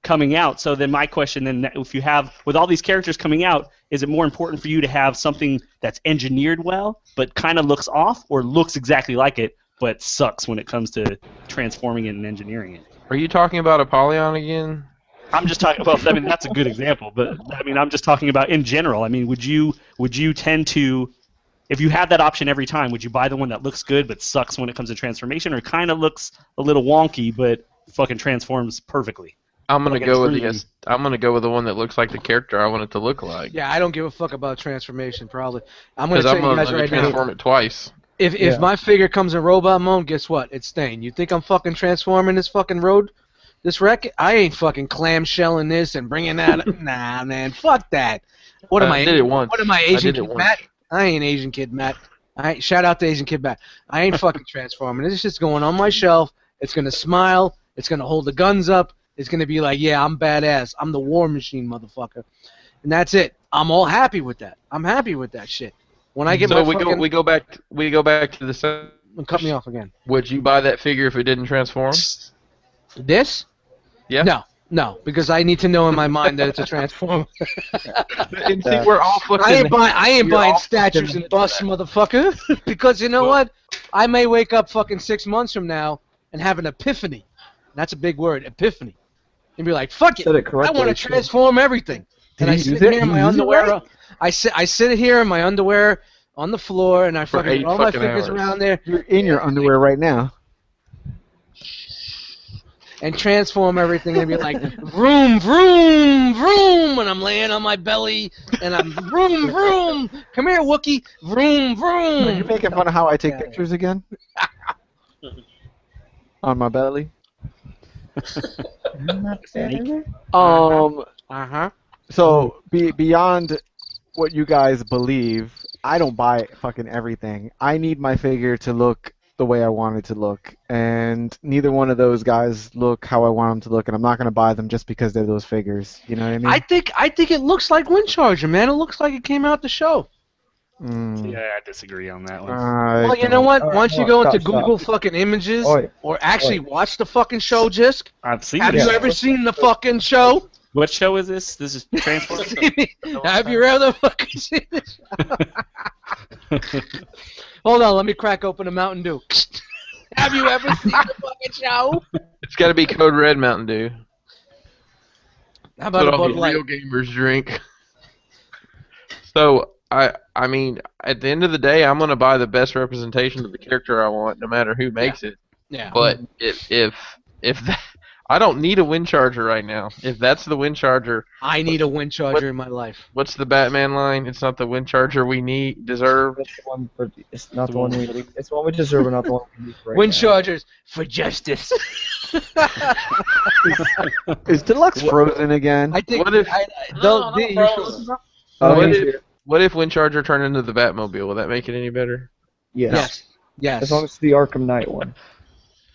coming out. So then my question, then, if you have with all these characters coming out, is it more important for you to have something that's engineered well, but kind of looks off, or looks exactly like it, but sucks when it comes to transforming it and engineering it? are you talking about Apollyon again? I'm just talking about. I mean, that's a good example, but I mean, I'm just talking about in general. I mean, would you tend to, if you had that option every time, would you buy the one that looks good but sucks when it comes to transformation, or kind of looks a little wonky but fucking transforms perfectly? I'm gonna Like a go with dream. I'm gonna go with the one that looks like the character I want it to look like. Yeah, I don't give a fuck about transformation, probably. I'm going Because to I'm tell you guys gonna right now. transform it twice. If Yeah. my figure comes in robot mode, guess what? It's staying. You think I'm fucking transforming this fucking road? This wreck? I ain't fucking clamshelling this and bringing that. Nah, man, fuck that. What am I? did it once. What am I, I Asian did it kid once. Matt? I ain't Asian kid Matt. Shout out to Asian kid Matt. I ain't fucking transforming. This shit's going on my shelf. It's gonna smile. It's gonna hold the guns up. It's gonna be like, yeah, I'm badass. I'm the war machine, motherfucker. And that's it. I'm all happy with that. I'm happy with that shit. When I get So my fucking... we go back to the same. Cut me off again. Would you buy that figure if it didn't transform? This? Yeah. No, because I need to know in my mind that it's a transformer. And see, we're all fucking. I ain't You're buying all statues fucking and busts, motherfucker. Because you know Well- what? I may wake up fucking 6 months from now and have an epiphany. That's a big word, epiphany. And be like, fuck it. Said it I correctly. want to transform everything. Did And I he sit use it? here in He my used it underwear. right? I sit here in my underwear on the floor, and I For fucking 8 get all my fucking fingers hours. around there You're in your underwear right now. and transform everything and be like, vroom, vroom, vroom, and I'm laying on my belly, and I'm vroom, vroom. Come here, Wookie. Vroom, Are you vroom. making fun of how I take Yeah. pictures again? On my belly. Uh-huh. So beyond what you guys believe, I don't buy fucking everything. I need my figure to look the way I want it to look, and neither one of those guys look how I want them to look, and I'm not gonna buy them just because they're those figures. You know what I mean? I think it looks like Windcharger, man. It looks like it came out the show. Mm. Yeah, I disagree on that one. Well, you know what? All right, Once you hold go on, into stop. Google fucking images, Oi. or actually watch the fucking show, Jisk. I've seen Have this. you ever seen the fucking show? What show is this? This is Transformers. Have you ever fucking seen this show? Hold on, let me crack open a Mountain Dew. Have you ever seen the fucking show? It's got to be Code Red Mountain Dew. How about That's a what all Bud the Light? real gamers drink. So I mean, at the end of the day, I'm gonna buy the best representation of the character I want, no matter who makes it. Yeah. But if that, I don't need a wind charger right now. If that's the wind charger, I need a wind charger in my life. what's the Batman line? It's not the wind charger we deserve. That's the one, but it's not the one we need. It's the one we deserve, and not the one we need right Wind now. chargers for justice. Is Deluxe frozen again? I think. What if- No, D, no you frozen. frozen? Oh, What he's if- here. What if wind charger turned into the Batmobile? Will that make it any better? Yes. Yes. Yes. As long as it's the Arkham Knight one.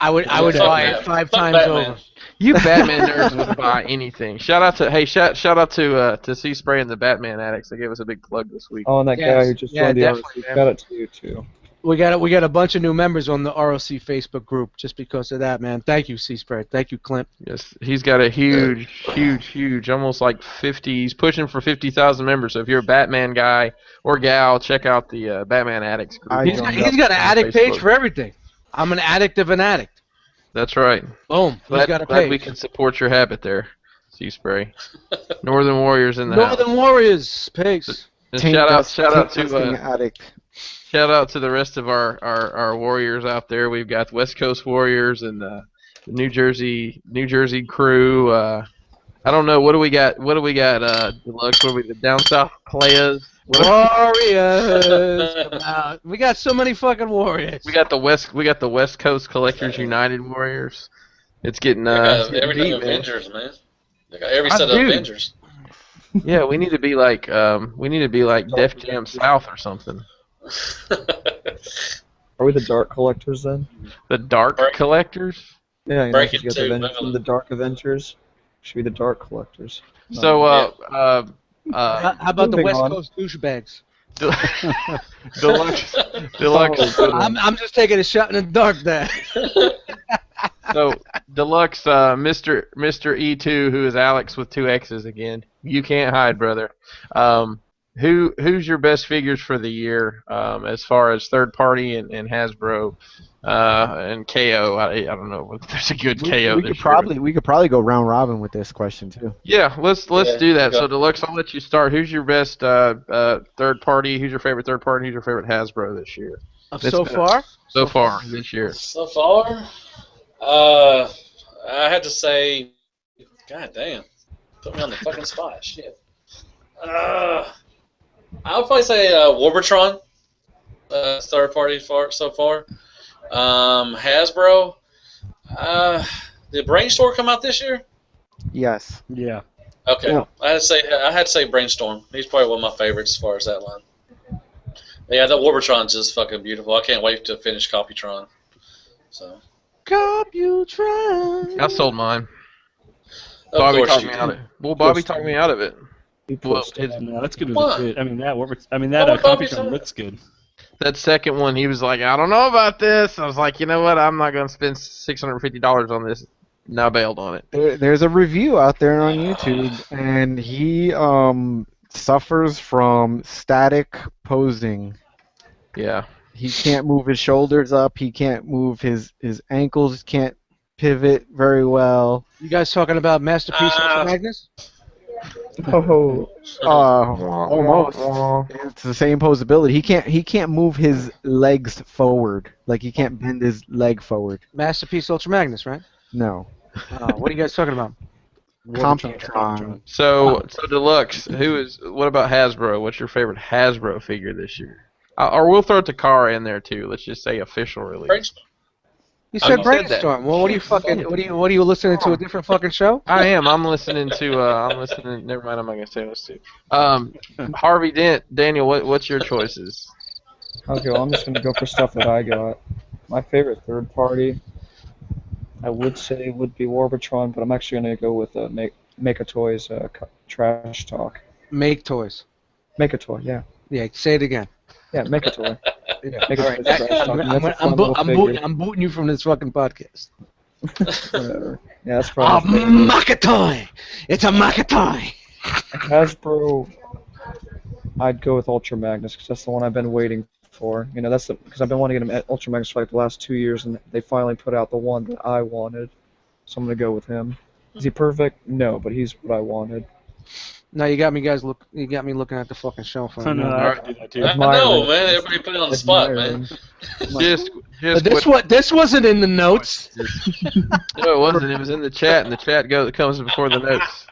I would Fuck buy Batman. it 5 Fuck times Batman. over. You Batman nerds would buy anything. Shout out to C Spray and the Batman Addicts. They gave us a big plug this week. Oh, and that Yes. guy who just Yeah, joined the definitely, RC. man. Shout out to you too. We got a bunch of new members on the ROC Facebook group just because of that, man. Thank you, C-Spread. Thank you, Clint. Yes, he's got a huge, almost like 50. He's pushing for 50,000 members. So if you're a Batman guy or gal, check out the Batman Addicts group. I He's don't got an on addict page Facebook. for everything. I'm an addict of an addict. That's right. Boom. He's got a Glad we page. can support your habit there, C Spray. Northern Warriors in the Northern house. Warriors. Peace. And Taint shout out dusting to addict. shout out to the rest of our Warriors out there. We've got the West Coast Warriors and the New Jersey crew. I don't know. What do we got? Deluxe? What are we? The down south players. Warriors, come out. We got so many fucking warriors. We got the West Coast Collectors United Warriors. It's getting They got getting everything deep, man. Avengers, man. They got every set of Avengers. Yeah, we need to be like Def Jam South or something. Are we the Dark Collectors then? The Dark Collectors. Yeah, you know, Break 'cause it you got too, the Avengers and the Dark Avengers. Should be the Dark Collectors. So How about the Moving West on. Coast douchebags? Deluxe. I'm just taking a shot in the dark there. So Deluxe, Mr. E2, who is Alex with 2 X's again. You can't hide, brother. Who's your best figures for the year as far as third party and Hasbro and KO? I don't know if there's a good KO. We could probably go round robin with this question too. Yeah, let's do that. go. So Deluxe, I'll let you start. Who's your best third party? Who's your favorite third party? Who's your favorite Hasbro this year? So far? So far this year. So far, I had to say, God damn, put me on the fucking spot. Shit. I would probably say Warbertron, third party so far. Hasbro. Did Brainstorm come out this year? Yes. Yeah. Okay, Yeah. I had to say Brainstorm. He's probably one of my favorites as far as that line. Yeah, that Warbertron's just fucking beautiful. I can't wait to finish Copytron. So. Computron. I sold mine. Of Bobby course talked you me did. out of it. Well, Bobby talked me out of it. Well, No, that's good. What? I mean that What about Copytron you? looks good. that second one, he was like, I don't know about this. I was like, you know what? I'm not going to spend $650 on this. And I bailed on it. There's a review out there on YouTube, and he suffers from static posing. Yeah. He can't move his shoulders up. He can't move his ankles. Can't pivot very well. You guys talking about Masterpiece Ultra Magnus? Oh, Almost. It's the same posability. He can't move his legs forward. Like he can't bend his leg forward. Masterpiece Ultra Magnus, right? No. What are you guys talking about? Computron. So Deluxe, what about Hasbro? What's your favorite Hasbro figure this year? Or we'll throw Takara in there too. Let's just say official release. Brainstorm. You I said said Brainstorm. Well, what are you fucking? What are you listening to? A different fucking show? I am. I'm listening. Never mind. I'm not gonna say those two. Harvey Dent, Daniel, what's your choices? okay. Well, I'm just gonna go for stuff that I got. My favorite third party, I would say, would be Warbertron, but I'm actually gonna go with Make a Toys Trash Talk. Make toys. Make a Toy, yeah. Yeah, say it again. Yeah, Make a Toy. Yeah. Make a All right. Toys Trash Talk. and that's a fun little figure. I'm booting you from this fucking podcast. Whatever. Yeah, that's probably my favorite. Makatoy. It's a Makatoy. Hasbro, I'd go with Ultra Magnus because that's the one I've been waiting for. You know, because I've been wanting to get him at Ultra Magnus for like the last 2 years, and they finally put out the one that I wanted. So I'm gonna go with him. Is he perfect? No, but he's what I wanted. No, you got me looking at the fucking shelf. Oh, no, I could do that too. I know, man. Everybody put it on the spot, man. Admiring. Just This wasn't in the notes. No, it wasn't. It was in the chat, and the chat comes before the notes.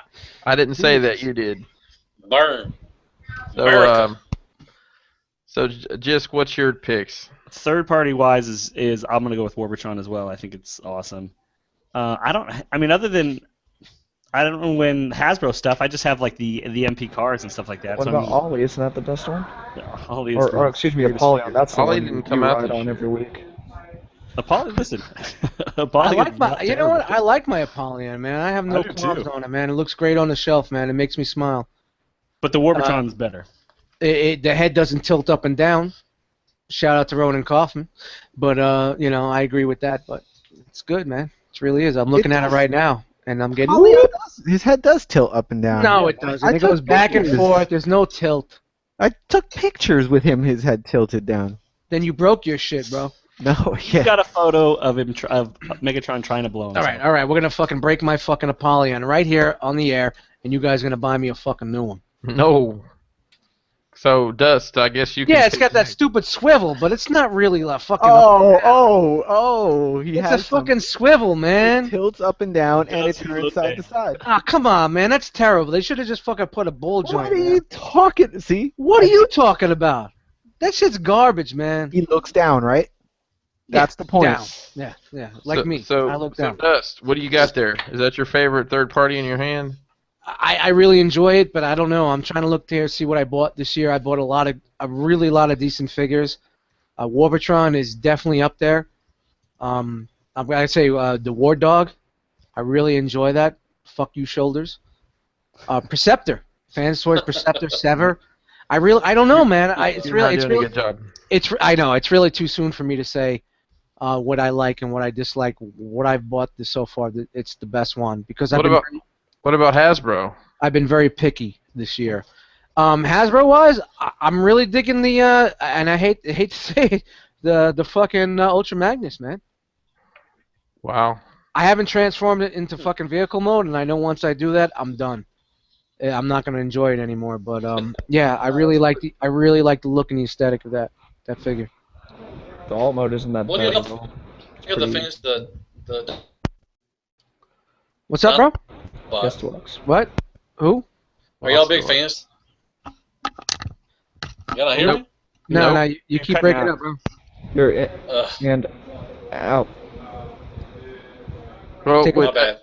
I didn't say that. You did. Burn. So, America. Jisk, what's your picks? Third party wise is I'm gonna go with Warbertron as well. I think it's awesome. I don't know when Hasbro stuff. I just have like the MP cards and stuff like that. What so about Ollie? Isn't that the best one? Ollie is Or excuse me, Apollyon. That's the Ollie one didn't you come out ride this on year. every week. Apollo. Listen, I Apollo. like my. You know what? I like my Apollyon, man. I have no I do, qualms too. on it, man. It looks great on the shelf, man. It makes me smile. But the Warbertron's better. The head doesn't tilt up and down. Shout out to Ronan Kaufman. But I agree with that. But it's good, man. It really is. I'm looking at it right now, and I'm getting. His head does tilt up and down. No, it doesn't. It took goes back and pictures. forth. There's no tilt. I took pictures with his head tilted down. Then you broke your shit, bro. No, You yeah. got a photo of him of Megatron trying to blow him. All right. We're gonna fucking break my fucking Apollyon right here on the air, and you guys are gonna buy me a fucking new one. No. So Dust, I guess you can. Yeah, it's got that stupid swivel, but it's not really a fucking. He It's has a fucking swivel, It man. tilts up and down, and it does turns look side to bad. side. Ah, come on, man. That's terrible. They should have just fucking put a ball joint. What are in there. you talking? See? What are you talking about? That shit's garbage, man. He looks down, right? That's the point. Down. Yeah, like me. So, I look so down. Dust, what do you got there? Is that your favorite third party in your hand? I really enjoy it, but I don't know. I'm trying to look there, see what I bought this year. I bought a really lot of decent figures. Warbatron is definitely up there. I'm gonna say the War Dog. I really enjoy that. Fuck you, shoulders. Perceptor, Fans Toys Perceptor Sever. I don't know, man. You're not doing a good job. I know it's really too soon for me to say what I like and what I dislike. What I've bought so far, it's the best one because What about Hasbro? I've been very picky this year. Hasbro wise, I'm really digging the and I hate to say it, the fucking Ultra Magnus, man. Wow. I haven't transformed it into fucking vehicle mode, and I know once I do that, I'm done. I'm not gonna enjoy it anymore. But yeah, I really like the look and the aesthetic of that figure. The alt mode isn't that What do bad you at all. You got the finish the What's up, bro? bot. Guest works. What? Who? Are y'all big fans? Y'all not hear Nope. me? No, Nope. you You're keep cutting breaking out. up, bro. Here, and out. Well, Take a- My with, bad.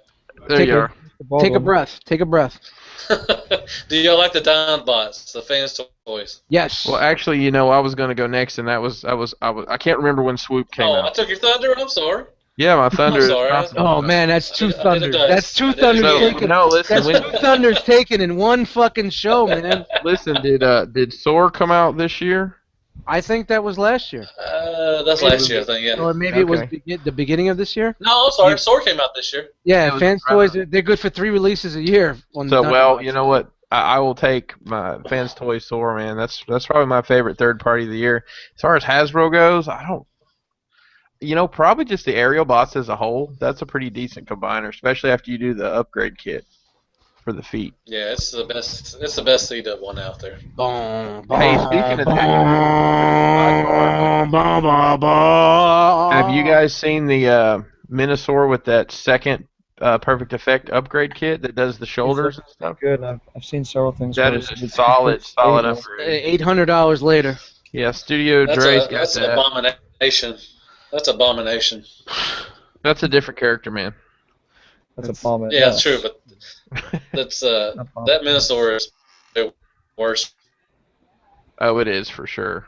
there take you a- are. Take a breath. Take a breath. Do y'all like the Down bots, the fans toys? Yes. Well, actually, I was going to go next, and I can't remember when Swoop came I out. took your thunder. I'm sorry. Yeah, my Thunder. is sorry. possible. Oh man, that's two I did a thunders. dice. That's two I did a thunders dice. taken. No, listen, That's two thunders taken in one fucking show, man. listen. Did Soar come out this year? I think that was last year, That's last year, I think. Yeah. or maybe it was Okay. the beginning of this year. No, I'm sorry. Sword came out this year. Yeah, It was Fans around- Toys, they're good for 3 releases a year. On So, Dungeon well, Bots. you know what? I will take my Fans Toy Soar, man. That's probably my favorite third party of the year. As far as Hasbro goes, I don't. Probably just the aerial bots as a whole. That's a pretty decent combiner, especially after you do the upgrade kit for the feet. Yeah, it's the best. It's the best C-Dub one out there. Hey, speaking of have you guys seen the Minosaur with that second Perfect Effect upgrade kit that does the shoulders and stuff? Good. I've seen several things. That where is it's- a it's solid stable. upgrade. $800 later. Yeah, Studio That's Dre's a, got that's an that. abomination. That's abomination. That's a different character, man. That's a bomb. Yeah, it's true, but that's Not bomb. that Minosaur is the worst. Oh, it is for sure.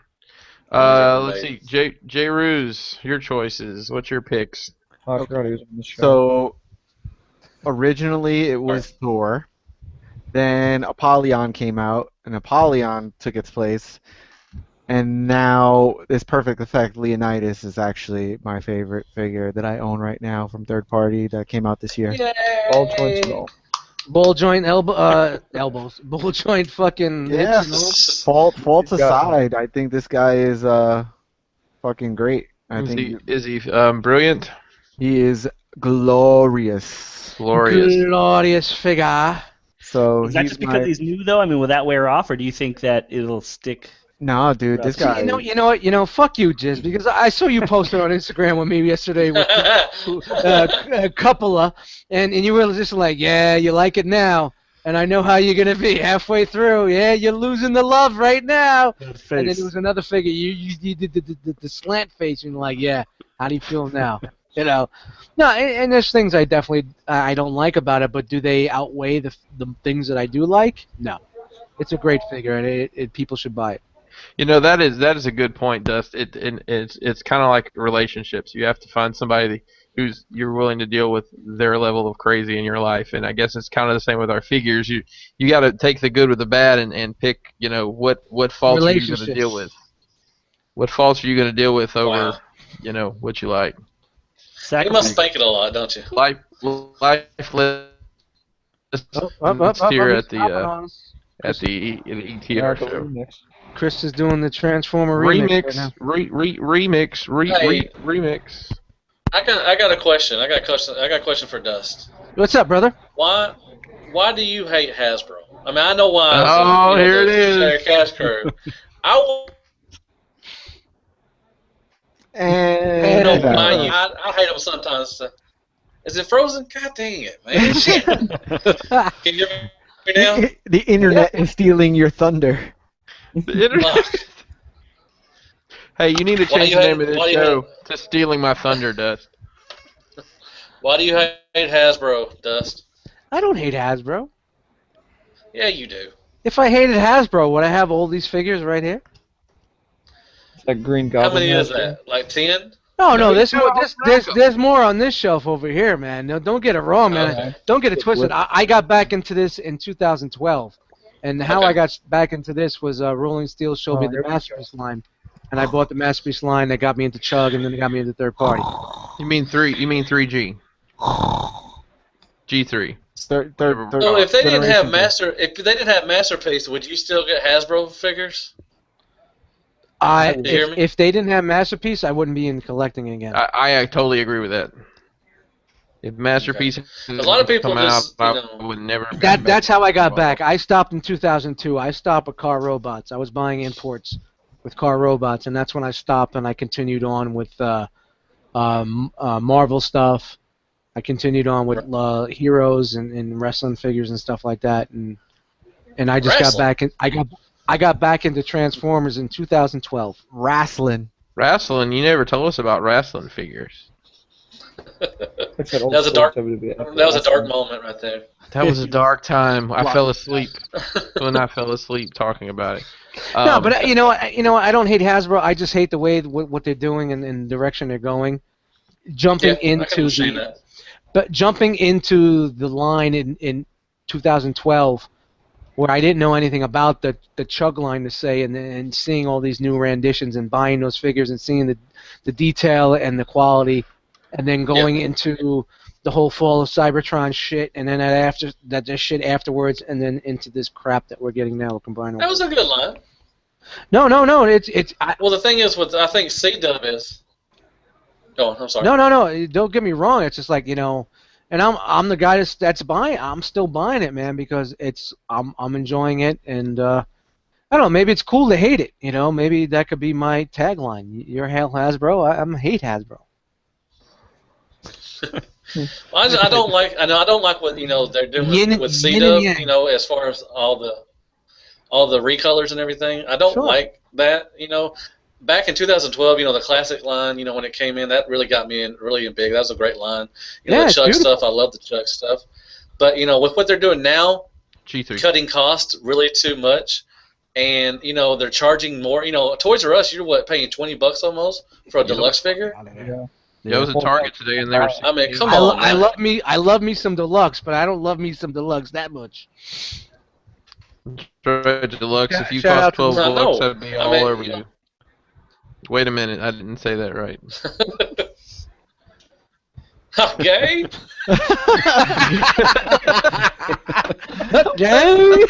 Yeah, Let's see, J. Ruse, your choices. What's your picks? Oh, I forgot he was on the show. So originally it was Thor. Then Apollyon came out, and Apollyon took its place. And now this Perfect Effect Leonidas is actually my favorite figure that I own right now from third party that came out this year. All joints and all. Ball joint elbows. Ball joint fucking Yeah. hips. Faults He's got- aside, I think this guy is fucking great. I think Is he brilliant? he is glorious. Glorious. Glorious figure. So Is that he's just because he's new, though? I mean, will that wear off, or do you think that it'll stick? No, dude, this guy. You know what? Fuck you, Jizz, because I saw you posted on Instagram with me yesterday with Coppola, and you were just like, yeah, you like it now, and I know how you're gonna be halfway through. Yeah, you're losing the love right now. And then there was another figure. You did the slant face, and you're like, yeah, how do you feel now? No, and there's things I definitely I don't like about it, but do they outweigh the things that I do like? No, it's a great figure, and people should buy it. That is a good point, Dust. It's kind of like relationships. You have to find somebody who's you're willing to deal with their level of crazy in your life, and I guess it's kind of the same with our figures. You got to take the good with the bad and pick what faults are you going to deal with. What faults are you going to deal with over what you like. You must think it a lot, don't you? Life here at the ETR show. Remix. Chris is doing the Transformer remix right now. Remix. I got a question. I got a question for Dust. What's up, brother? Why do you hate Hasbro? I mean, I know why. Oh, here it is. Shattered Cast crew. I And know Yeah. why you. I hate them sometimes. Is it frozen? God dang it, man! Shit. Can you hear me now? the internet is stealing your thunder. The internet. Fuck. Hey, you need to Why change you the name hate- of this why you show to Stealing My Thunder, Dust. Why do you hate Hasbro, Dust? I don't hate Hasbro. Yeah, you do. If I hated Hasbro, would I have all these figures right here? That green How goblin. many is master. that? Like 10? No, you there's do more. all There's more on this shelf over here, man. No, don't get it wrong, man. Okay. Don't get it twisted. I got back into this in 2012, and how Okay. I got back into this was Rolling Steel showed me Oh, the here we Masterpiece line, and I bought the Masterpiece line that got me into Chug, and then it got me into third party. You mean 3G? G3. Third, So if they didn't have generation if they didn't have Masterpiece, would you still get Hasbro figures? You hear me? If they didn't have Masterpiece, I wouldn't be in collecting again. I totally agree with that. If Masterpiece A lot of people come out, just, you I know- would never. That's how I got back. I stopped in 2002. I stopped with Car Robots. I was buying imports with Car Robots, and that's when I stopped, and I continued on with Marvel stuff. I continued on with Heroes and wrestling figures and stuff like that, and I just got Wrestling? back in. I got back into Transformers in 2012. wrestling. Wrestling. You never told us about wrestling figures. That's that old That was a school dark- WWF That was a dark wrestling. moment right there. That was a dark time. I fell asleep when I fell asleep talking about it. No, but you know, I don't hate Hasbro. I just hate the way what they're doing and the direction they're going. Jumping I can into understand that. But jumping into the line in 2012, where I didn't know anything about the Chug line to say, and seeing all these new renditions and buying those figures and seeing the detail and the quality, and then going into the whole Fall of Cybertron shit, and then that shit afterwards, and then into this crap that we're getting now combined. That was a good line. No. Well, the thing is, I think C-Dub is. Go on, I'm sorry. No. Don't get me wrong. It's just like, and I'm the guy that's buying. I'm still buying it, man, because I'm enjoying it, and I don't know. Maybe it's cool to hate it. Maybe that could be my tagline. You're Hail Hasbro. I'm hate Hasbro. I don't like. I don't like what they're doing Yin with and C-Dub. yang. As far as all the recolors and everything. I don't Sure. like that. Back in 2012, the classic line, when it came in, that really got me in big. That was a great line. Yeah, The it's Chuck beautiful. stuff, I love the Chuck stuff. But with what they're doing now, G3. cutting costs really too much, and they're charging more. Toys R Us, you're paying $20 almost for a deluxe figure. Yeah, I was at Target today, and they were. I mean, come I on. love me some deluxe, but I don't love me some deluxe that much. Deluxe. If you Shout out cost to 12 the- bucks, No, I'd be I all mean, over you. Wait a minute, I didn't say that right. Okay. Dang.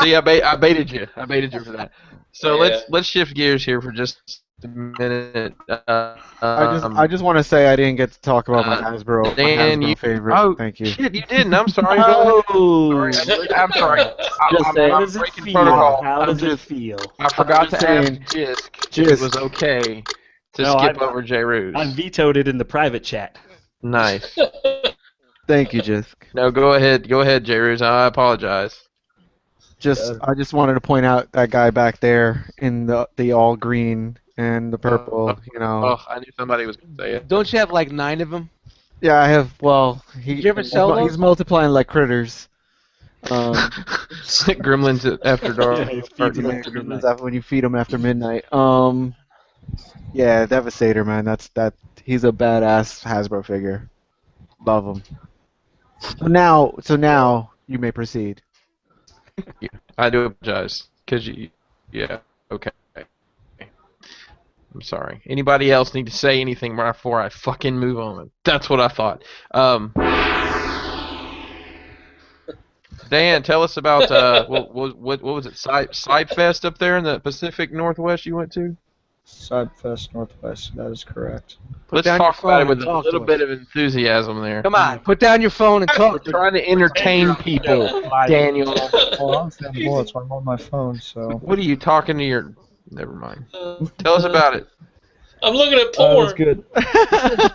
See, I baited you. I baited you for that. So Yeah. let's shift gears here for just a minute. I just want to say I didn't get to talk about my Hasbro, my Dan, Hasbro you favorite. Oh, Thank you. shit, you didn't. I'm sorry. Go ahead. Oh, Sorry, I'm sorry. just say, how I'm does it breaking feel? protocol. How does it feel? I forgot to just ask saying, Jisk if it was okay to No, skip I- over J. Ruse. I vetoed it in the private chat. Nice. Thank you, Jisk. No, go ahead, J. Ruse. I apologize. I just wanted to point out that guy back there in the all green and the purple. Oh, I knew somebody was going to say it. Don't you have like 9 of them? Yeah, I have. Well, Did you ever sell those? he's multiplying like critters. Gremlins after dark. Yeah, he feeds them after midnight. When you feed him after midnight. Yeah, Devastator, man. He's a badass Hasbro figure. Love him. So now you may proceed. I do apologize. Yeah, okay. I'm sorry. Anybody else need to say anything before I fucking move on? That's what I thought. Dan, tell us about what was it? Side Fest up there in the Pacific Northwest you went to? Cyberfest Northwest. That is correct. Let's down your talk about it phone with and a talk little to bit us. of enthusiasm there. Come on, put down your phone and We're talk. trying to entertain people, Daniel. Well, I'm saying the bullets when I'm on my phone, so. What are you talking to your... Never mind. Tell us about it. I'm looking at It porn. was good.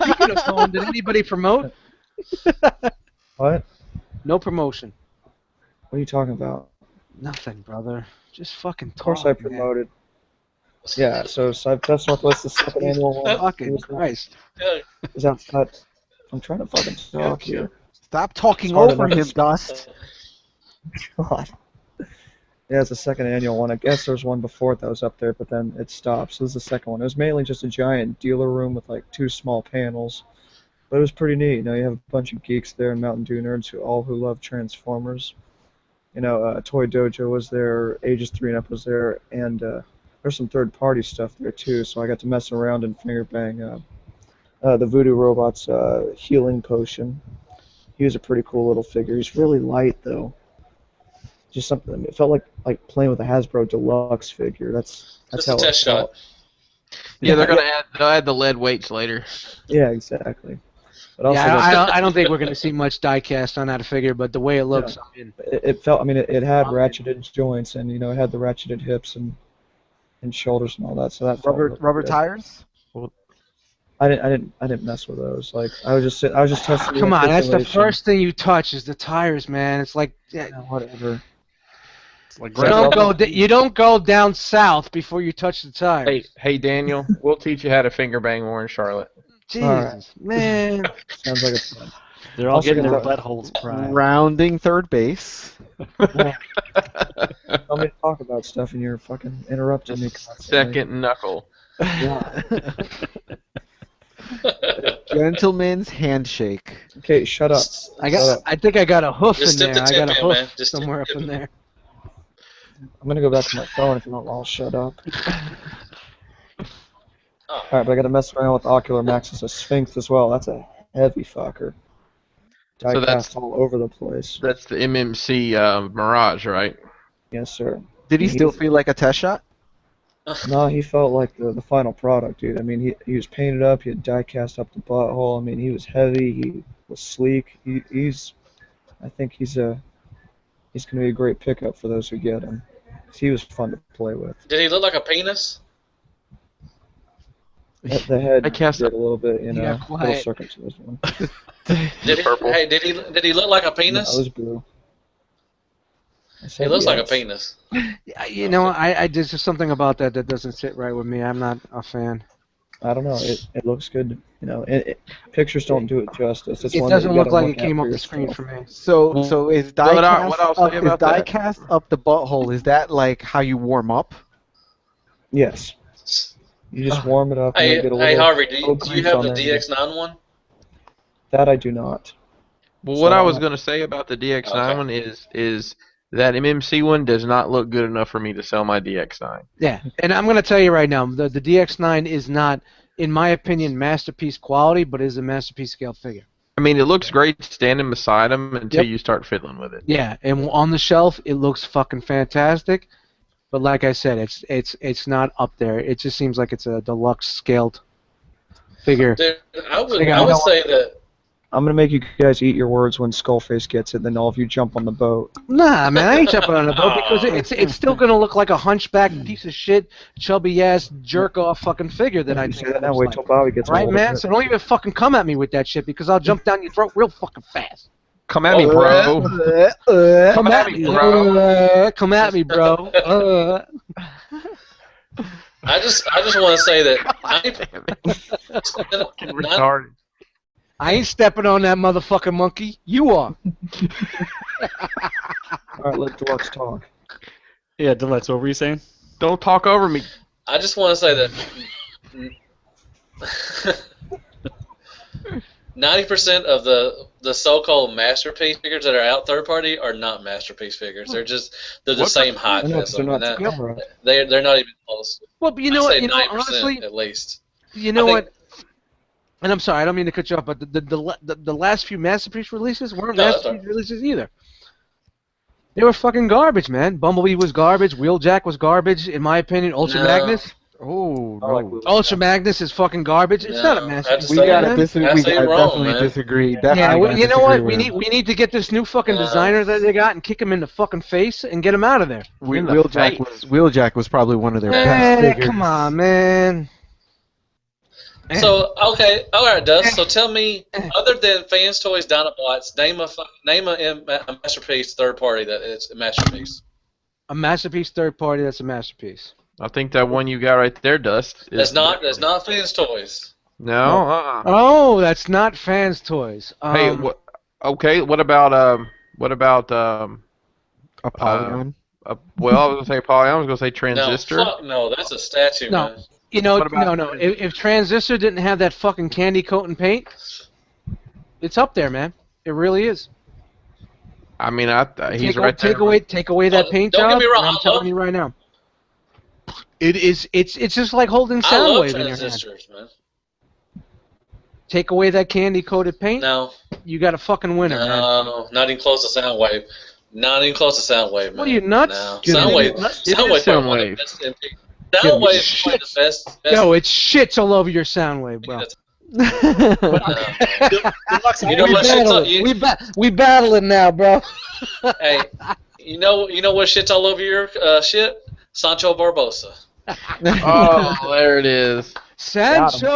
Speaking of phone, did anybody promote? What? No promotion. What are you talking about? Nothing, brother. Just fucking talk. Of course I promoted. Yeah, so Cyberfest Northwest, the second annual one. Fucking Christ. Yeah. Is outside. I'm trying to fucking talk here. Stop talking It's hard over enough him, to- Dust. God. Yeah, it's the second annual one. I guess there was one before it that was up there, but then it stopped. So this is the second one. It was mainly just a giant dealer room with like 2 small panels. But it was pretty neat. You know, you have a bunch of geeks there and Mountain Dew nerds who love Transformers. You know, Toy Dojo was there, Ages 3 and Up was there, and there's some third-party stuff there too. So I got to mess around and finger bang the Voodoo Robot's healing potion. He was a pretty cool little figure. He's really light though. Just something. It felt like playing with a HASBRO Deluxe figure. That's Just how a test it felt. shot. Yeah, they'll add the lead weights later. Yeah, exactly. But also, Yeah, I don't think we're going to see much die-cast on that figure, but the way it looks, I mean, it felt. I mean, it had ratcheted joints, and you know, it had the ratcheted hips and shoulders and all that. So that felt really Rubber good. tires? I didn't mess with those. Like I was just testing. the come on, that's the articulation. first thing you touch is the tires, man. It's like, Yeah, whatever. It's like you don't go down south before you touch the tires. Hey, Daniel, we'll teach you how to finger bang more in Charlotte. Jesus, Alright. man. Sounds like a plan. they're all Also getting their gonna- buttholes pried. Rounding third base. Tell me to talk about stuff, and you're fucking interrupting me constantly. Second knuckle. Yeah. Gentleman's handshake. Okay, shut up. I think I got a hoof Just in dip there. the I got a tip in, hoof man. Just somewhere up dip in it. there. I'm gonna go back to my phone if you don't all shut up. Oh. Alright, but I gotta mess around with Ocular Max's a Sphinx as well. That's a heavy fucker. So Die that's- cast all over the place. That's the MMC Mirage, right? Yes, sir. Did he He's- still feel like a test shot? No, he felt like the final product, dude. I mean, he was painted up. He had die cast up the butthole. I mean, he was heavy. He was sleek. I think he's gonna be a great pickup for those who get him. 'Cause he was fun to play with. Did he look like a penis? The head I cast did a little bit, you know, Yeah, a little quiet. circumcised one. Did he, Purple. hey, did he look like a No, penis? it was blue. I He said looks like a yes. penis. You know, there's just something about that doesn't sit right with me. I'm not a fan. I don't know. It looks good. You know, pictures don't do it justice. It's It one that doesn't you look gotta like it at came for off the screen yourself. for me. So is What diecast I'll say up, is about that- diecast up the butthole? Is that like how you warm up? Yes. You just warm it up and Hey, then get a hey little. Harvey, do little you grease have on the there. DX9 one? That I do not. Well, what So- I was going to say about the DX9 Okay. one is that MMC one does not look good enough for me to sell my DX9. Yeah, and I'm going to tell you right now, the DX9 is not, in my opinion, masterpiece quality, but is a masterpiece scale figure. I mean, it looks great standing beside him until Yep. you start fiddling with it. Yeah, and on the shelf, it looks fucking fantastic. But like I said, it's not up there. It just seems like it's a deluxe scaled figure. Dude, I would I I know- would say that I'm gonna make you guys eat your words when Skullface gets it. Then all of you jump on the boat. Nah, man, I ain't jumping on the boat because it's still gonna look like a hunchback piece of shit, chubby ass jerk off fucking figure that I You think. say that it now. looks Wait like. till Bobby gets Right, hold of man. it. So don't even fucking come at me with that shit because I'll jump down your throat real fucking fast. Come at me, bro. Come at me, bro. Come at me, bro. I just want to say that Fucking retarded. I ain't stepping on that motherfucking monkey. You are. All right, let Deluxe talk. Yeah, Deluxe, what were you saying? Don't talk over me. I just want to say that 90% of the so-called masterpiece figures that are out third party are not masterpiece figures. They're the What same height I know, as 'cause they're them. not And that- camera. they're not even close. Well, but you know I'd what? say You know, 90% honestly, at least. you know I what? think- And I'm sorry, I don't mean to cut you off, but the last few masterpiece releases weren't No, that's masterpiece releases either. They were fucking garbage, man. Bumblebee was garbage. Wheeljack was garbage, in my opinion. Ultra No. Magnus. Oh I like no. Willie Ultra Jack. Magnus is fucking garbage. It's not a No, I have to masterpiece. We say gotta it. disagree. I We say gotta wrong, definitely man. disagree. Yeah, Definitely well, gotta you know disagree what? with him. We need to get this new fucking designer that they got and kick him in the fucking face and get him out of there. In the Wheeljack was probably one of their best figures. Come on, man. So okay, all right, Dust. So tell me, other than Fans Toys, Dinobots, name a masterpiece third party that is a masterpiece. A masterpiece third party that's a masterpiece. I think that one you got right there, Dust. That's not Fans Toys. No. Oh, that's not Fans Toys. Hey, what? Okay, what about Apollyon. well, I was gonna say Poly. I was gonna say Transistor. No, fuck no, that's a statue, No. man. You know, What about- no. If Transistor didn't have that fucking candy coat and paint, it's up there, man. It really is. I mean, he's right there. Take away that paint Don't job. get me wrong, and I'm I telling love- you right now. It's just like holding I love Soundwave in your hand. transistors, man. Take away that candy coated paint, No, you got a fucking winner, man. no, not even close to Soundwave. Not even close to Soundwave, man. What are you, nuts? No, Give me Soundwave. nuts. It is Soundwave. Soundwave. Soundwave is one of the best. Yo, it shits all over your Soundwave, bro. You know what shit's all, We battling now, bro. hey, you know what shit's all over your shit? Sancho Barbosa. Oh, there it is. Sancho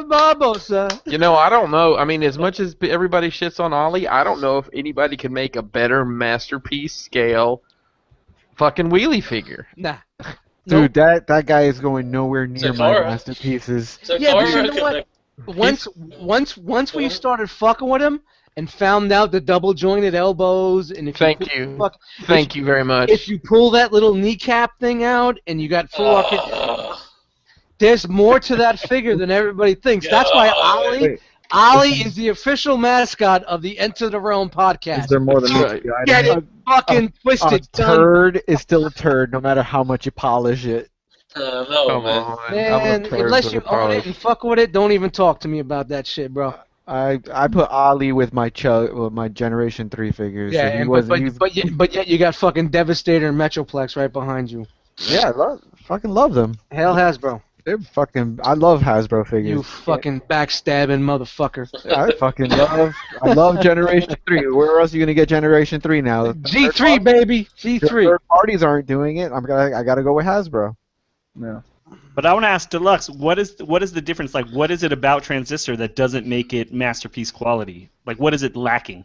Barbosa. You know, I don't know. I mean, as much as everybody shits on Ollie, I don't know if anybody could make a better masterpiece scale fucking wheelie figure. Nah. Dude, that guy is going nowhere near my Sakura. masterpieces. So Yeah, but Sakura you know could what? Once we started fucking with him and found out the double jointed elbows and if Thank pull- you. fuck- Thank you very much. if you pull that little kneecap thing out and you got full there's more to that figure than everybody thinks. That's why Wait, Ollie is the official mascot of the Enter the Realm podcast. is there more than That's meets the eye? Get it fucking A twisted, son. turd is still a turd, no matter how much you polish it. no, Come man. on. I'm a Man, turd unless with you a own polish. it and fuck with it, don't even talk to me about that shit, bro. I put Ali with my my Generation 3 figures. Yeah, so he and, wasn't. he was- but yet you got fucking Devastator and Metroplex right behind you. yeah, fucking love them. Hell Hasbro. They're fucking. I love Hasbro figures. You fucking backstabbing motherfucker. I love Generation 3. Where else are you gonna get Generation 3 now? G3, baby. G3. Third parties aren't doing it. I gotta go with Hasbro. No. But I want to ask Deluxe, what is the difference? Like, what is it about Transistor that doesn't make it masterpiece quality? Like, what is it lacking?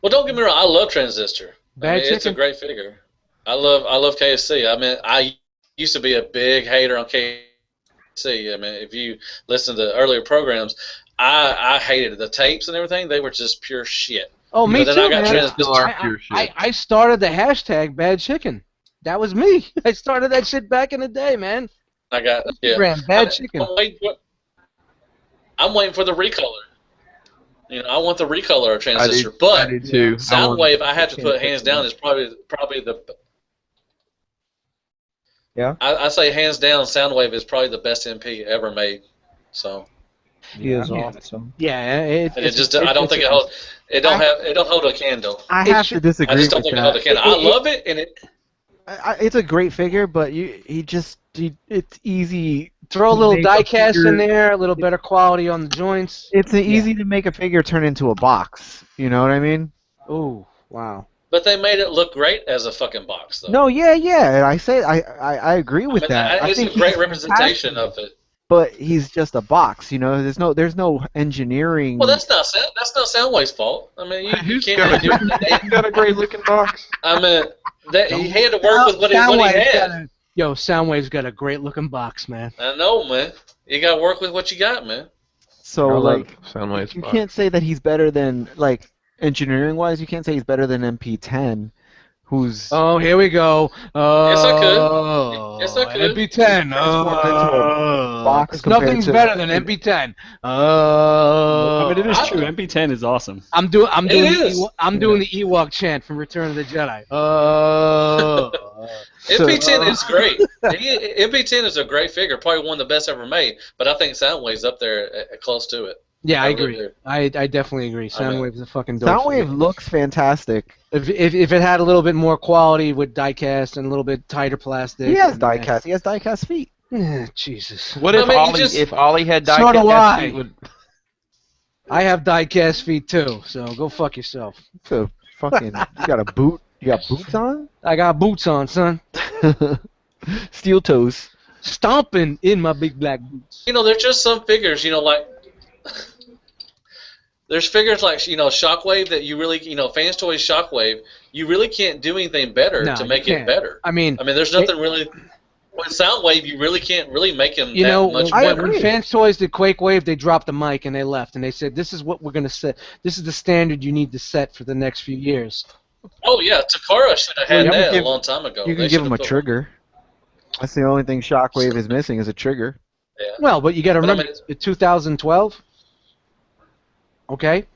Well, don't get me wrong. I love Transistor. Bad It's a chicken. great figure. I love KSC. I mean, I used to be a big hater on KSC. I mean, if you listen to earlier programs, I hated the tapes and everything. They were just pure shit. Oh, me But too, then I got man. Still are pure shit. I started the hashtag bad chicken. That was me. I started that shit back in the day, man. I got Instagram, bad chicken. I'm waiting for the recolor. You know, I want the recolor of Transistor, I but do too. Soundwave, I have to put hands down is probably the. Yeah? I say hands down, Soundwave is probably the best MP ever made. So He is awesome. Yeah, and it just I don't think it holds. It don't hold a candle. I have to disagree I just don't with think it holds a that. candle. I love it, and it. It's a great figure, but it's easy. Throw a little Make a die cast figure- in there, a little better quality on the joints. It's easy to make a figure turn into a box. You know what I mean? Ooh, wow. But they made it look great as a fucking box, though. No, yeah. I say I agree with that. I It's think a great he's representation fantastic, of it. but he's just a box. You know, there's no engineering. Well, that's not Soundwave's fault. I mean, you Who's can't do it. He's got a great looking box. I mean, he had to work with what he had. Yo, Soundwave's got a great looking box, man. I know, man. You got to work with what you got, man. so like Soundwave's you box. can't say that he's better than like engineering wise. You can't say he's better than MP10, who's Oh, here we go. Yes, I could. Oh, Yes, I could. MP10. box Nothing's compared better to- than MP10. Oh. I mean, it is true. MP10 is awesome. I'm doing is. the Ewok chant from Return of the Jedi. Oh. MP10 is great. MP10 is a great figure, probably one of the best ever made. But I think Soundwave's up there close to it. Yeah, I That looked agree. good. I definitely agree. I mean- Soundwave is a fucking dope. Soundwave looks fantastic. If it had a little bit more quality with diecast and a little bit tighter plastic. He has and, diecast. He has diecast feet. Jesus. What I if mean, you Ollie just- if Ollie had So do diecast I. feet would I have diecast feet too, so go fuck yourself. So fucking, you got a boot. You got boots on? I got boots on, son. Steel toes. Stomping in my big black boots. You know, there's just some figures, you know, like there's figures like, you know, Shockwave that you really, you know, Fans Toys Shockwave, you really can't do anything better No, to you make it can't. better. I mean, there's nothing really. With Soundwave, you really can't really make him you that know, much I better. agree. when Fans Toys did Quake Wave, they dropped the mic and they left, and they said, "This is what we're gonna set. This is the standard you need to set for the next few years." Oh yeah, Takara should have had Well, you that can a long time ago. You They can give should him have a put- trigger. That's the only thing Shockwave is missing is a trigger. Yeah. Well, but you got to But I remember, mean- in 2012. Okay,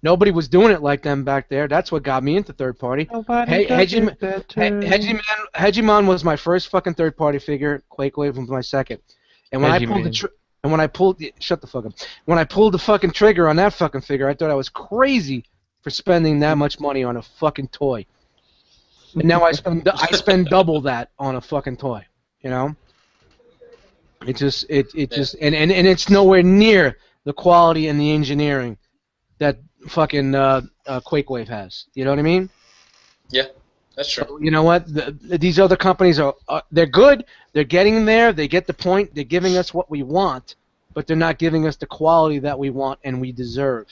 nobody was doing it like them back there. That's what got me into third party. Hey, Hegemon was my first fucking third party figure. Quake Wave was my second. And when I pulled shut the fuck up. When I pulled the fucking trigger on that fucking figure, I thought I was crazy for spending that much money on a fucking toy. And now I spend double that on a fucking toy. You know. It just and it's nowhere near the quality and the engineering that fucking Quake Wave has. You know what I mean? Yeah, that's true. So, you know what? These other companies they're good. They're getting there. They get the point. They're giving us what we want, but they're not giving us the quality that we want and we deserve,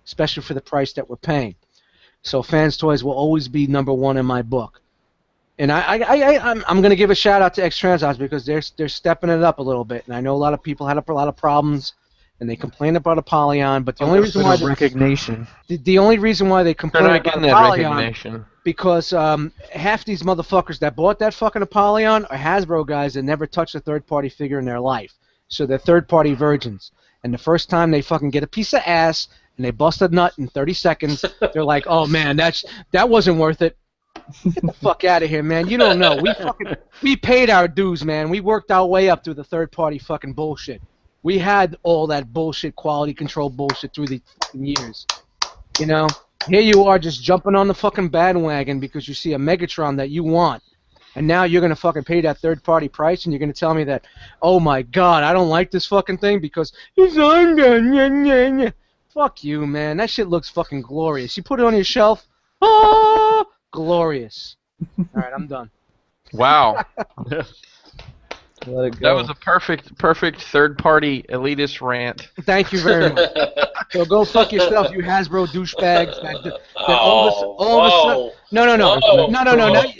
especially for the price that we're paying. So Fans Toys will always be number one in my book. And I'm going to give a shout out to X-Transons because they're stepping it up a little bit. And I know a lot of people had a lot of problems, and they complained about Apollyon. But the only reason why recognition. the only reason why they they're complained not about getting that Apollyon recognition. because half these motherfuckers that bought that fucking Apollyon are Hasbro guys that never touched a third-party figure in their life. So they're third-party virgins. And the first time they fucking get a piece of ass and they bust a nut in 30 seconds, they're like, "Oh man, that wasn't worth it." Get the fuck out of here, man. You don't know. We paid our dues, man. We worked our way up through the third-party fucking bullshit. We had all that bullshit, quality control bullshit through the fucking years. You know? Here you are just jumping on the fucking bandwagon because you see a Megatron that you want. And now you're going to fucking pay that third-party price and you're going to tell me that, "Oh my god, I don't like this fucking thing because it's on. Fuck you, man. That shit looks fucking glorious. You put it on your shelf. Ah! Glorious. All right, I'm done. Wow. Let it go. That was a perfect third-party elitist rant. Thank you very much. So go fuck yourself, you Hasbro douchebags. That all of a sudden,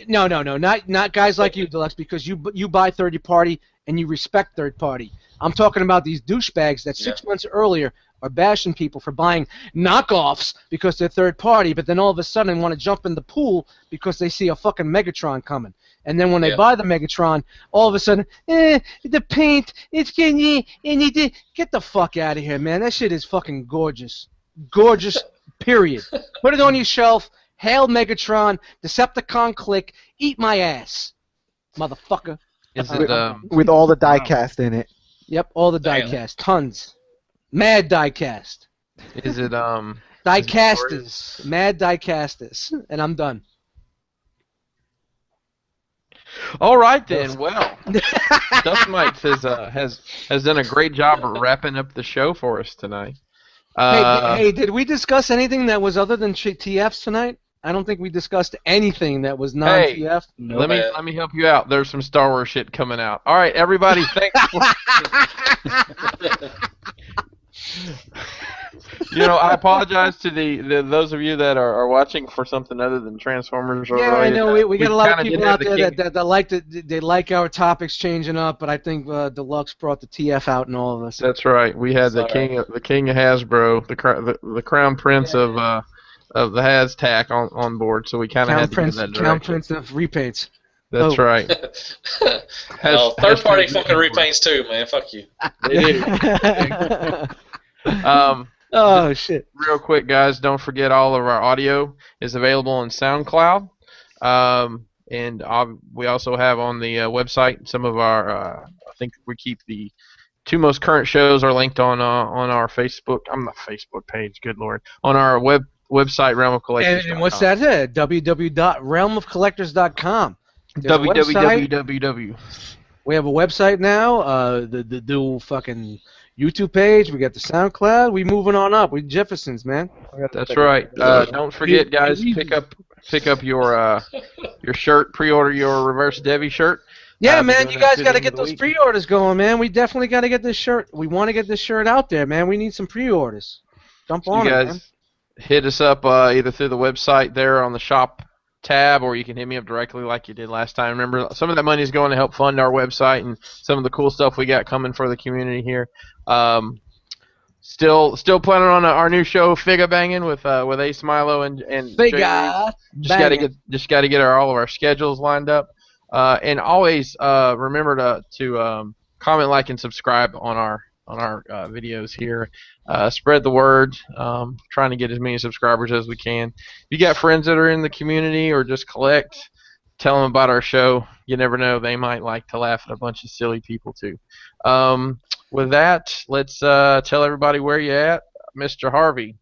no, not guys like you, Deluxe, because you buy third party and you respect third party. I'm talking about these douchebags that 6 months earlier are bashing people for buying knockoffs because they're third party, but then all of a sudden want to jump in the pool because they see a fucking Megatron coming. And then when they buy the Megatron, all of a sudden, the paint, it's getting, get the fuck out of here, man. That shit is fucking gorgeous. Gorgeous, period. Put it on your shelf. Hail Megatron, Decepticon click, eat my ass, motherfucker. Is it With all the die-cast in it. Yep, all the Damn. diecast, tons. Mad diecast. is it Diecasters. Mad diecasters. And I'm done. All right then. Well, Dust Mites has done a great job of wrapping up the show for us tonight. Hey, did we discuss anything that was other than TFs tonight? I don't think we discussed anything that was non-TF. Let me help you out. There's some Star Wars shit coming out. All right, everybody, thanks. I apologize to those of you that are watching for something other than Transformers. Yeah, I know. We got a lot of kinda people did out have there the that like our topics changing up, but I think Deluxe brought the TF out in all of us. That's right. We had the king of Hasbro, the crown prince of the Has-Tac on board, so we kind of had to go that direction. Crown Prince of repaints. That's right. Third party fucking repaints too, man. Fuck you. They do. Oh shit! Real quick, guys, don't forget all of our audio is available on SoundCloud, and we also have on the website some of our. I think we keep the two most current shows are linked on our Facebook. I'm not Facebook page. Good Lord, on our website realmofcollectors.com. And what's that? www.realmofcollectors.com. www. We have a website now. The new fucking YouTube page. We got the SoundCloud. We moving on up. We Jeffersons, man. That's right. Don't forget, guys. Pick up your shirt. Pre-order your Reverse Debbie shirt. Yeah, man. You guys got to get those pre-orders going, man. We definitely got to get this shirt. We want to get this shirt out there, man. We need some pre-orders. Jump on you it, guys man. Hit us up either through the website there on the shop tab, or you can hit me up directly like you did last time. Remember, some of that money is going to help fund our website and some of the cool stuff we got coming for the community here. Still planning on our new show, Figga Banging, with Ace Milo and Figga. Just got to get all of our schedules lined up. And always remember to comment, like, and subscribe on our videos here. Spread the word. Trying to get as many subscribers as we can. If you got friends that are in the community or just collect, tell them about our show. You never know, they might like to laugh at a bunch of silly people too. With that, let's tell everybody where you at, Mr. Harvey.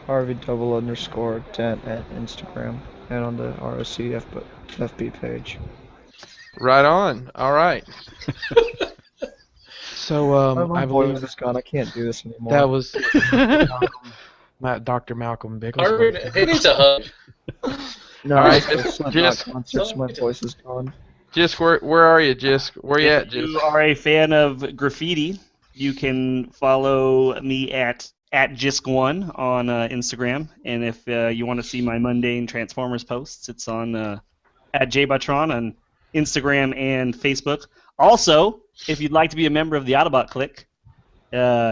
Harvey_Dent at Instagram and on the ROC FB page. Right on. All right. So My voice is gone. I can't do this anymore. That was Dr. Malcolm Harvey, Bickelson. he needs a hug. No, All right, just my voice is gone. Jisk, where are you, Jisk? Where you at, If you Jisk? are a fan of graffiti, you can follow me at Jisk1 on Instagram. And if you want to see my mundane Transformers posts, it's on at JBatron on Instagram and Facebook. Also, if you'd like to be a member of the Autobot Clique,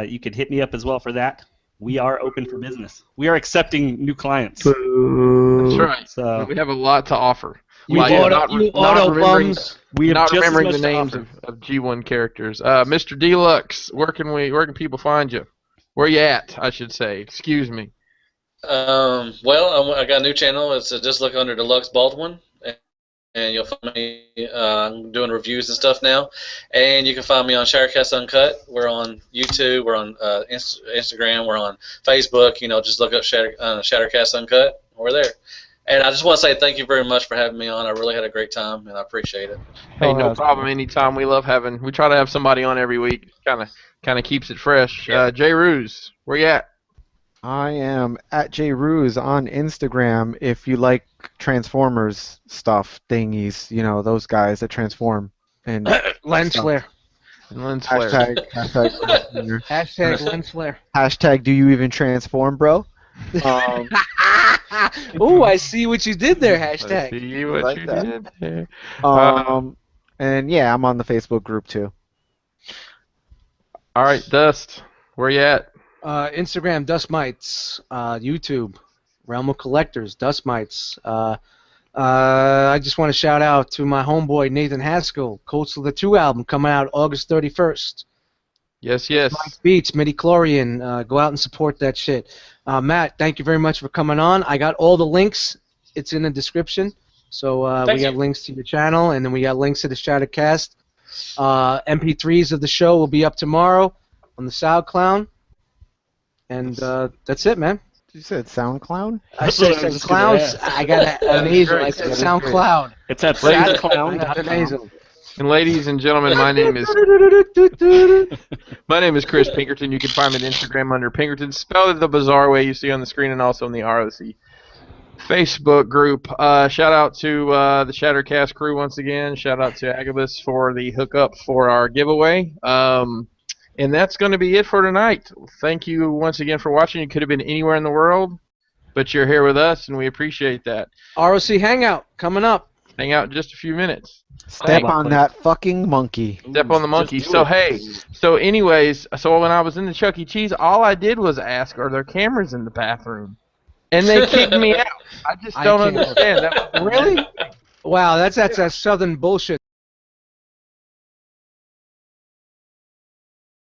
you could hit me up as well for that. We are open for business. We are accepting new clients. That's right. So We have a lot to offer. You Like, auto bums. we have not just as remembering much the to names offer. of G1 characters. Mr. Deluxe, where can people find you? Where you at, I should say. Excuse me. Well, I got a new channel. It's just look under DELUXE Baldwin, and you'll find me doing reviews and stuff now. And you can find me on Shattered Cast Uncut. We're on YouTube. We're on Instagram. We're on Facebook. Just look up Shattered Cast Uncut. We're there. And I just want to say thank you very much for having me on. I really had a great time, and I appreciate it. Hey, no problem. Anytime. We try to have somebody on every week. Kind of keeps it fresh. Jay Ruse, where you at? I am at JRuse on Instagram. If you like Transformers stuff, thingies, those guys that transform. And Lens flare. And Lens Flare. Hashtag lens flare. Hashtag do you even transform, bro? Ooh, I see what you did there. Let's Hashtag. see what Like you that. did there. And yeah, I'm on the Facebook group too. All right, Dust, where you at? Instagram, Dust Mites. YouTube, Realm of Collectors, Dust Mites. I just want to shout out to my homeboy Nathan Haskell, Coastal the 2 album coming out August 31st. Yes. Mike's Beats, Midi-chlorian. Go out and support that shit. Matt, thank you very much for coming on. I got all the links. It's in the description. So we got links to your channel, and then we got links to the Shattered Cast. MP3s of the show will be up tomorrow on the SoundCloud. And that's it, man. You said SoundCloud? I said clowns. I got a nasal. I said SoundCloud. It's at SoundCloud. Not a nasal. And ladies and gentlemen, my name is Chris Pinkerton. You can find me on Instagram under Pinkerton, spelled the bizarre way you see on the screen, and also in the ROC Facebook group. Shout out to the Shattered Cast crew once again. Shout out to Agabus for the hookup for our giveaway. And that's going to be it for tonight. Thank you once again for watching. You could have been anywhere in the world, but you're here with us, and we appreciate that. ROC Hangout coming up. Hang out in just a few minutes. Step on that fucking monkey. Step on the monkey. So anyways, when I was in the Chuck E. Cheese, all I did was ask, are there cameras in the bathroom? And they kicked me out. I just don't understand. Really? Wow, that's southern bullshit.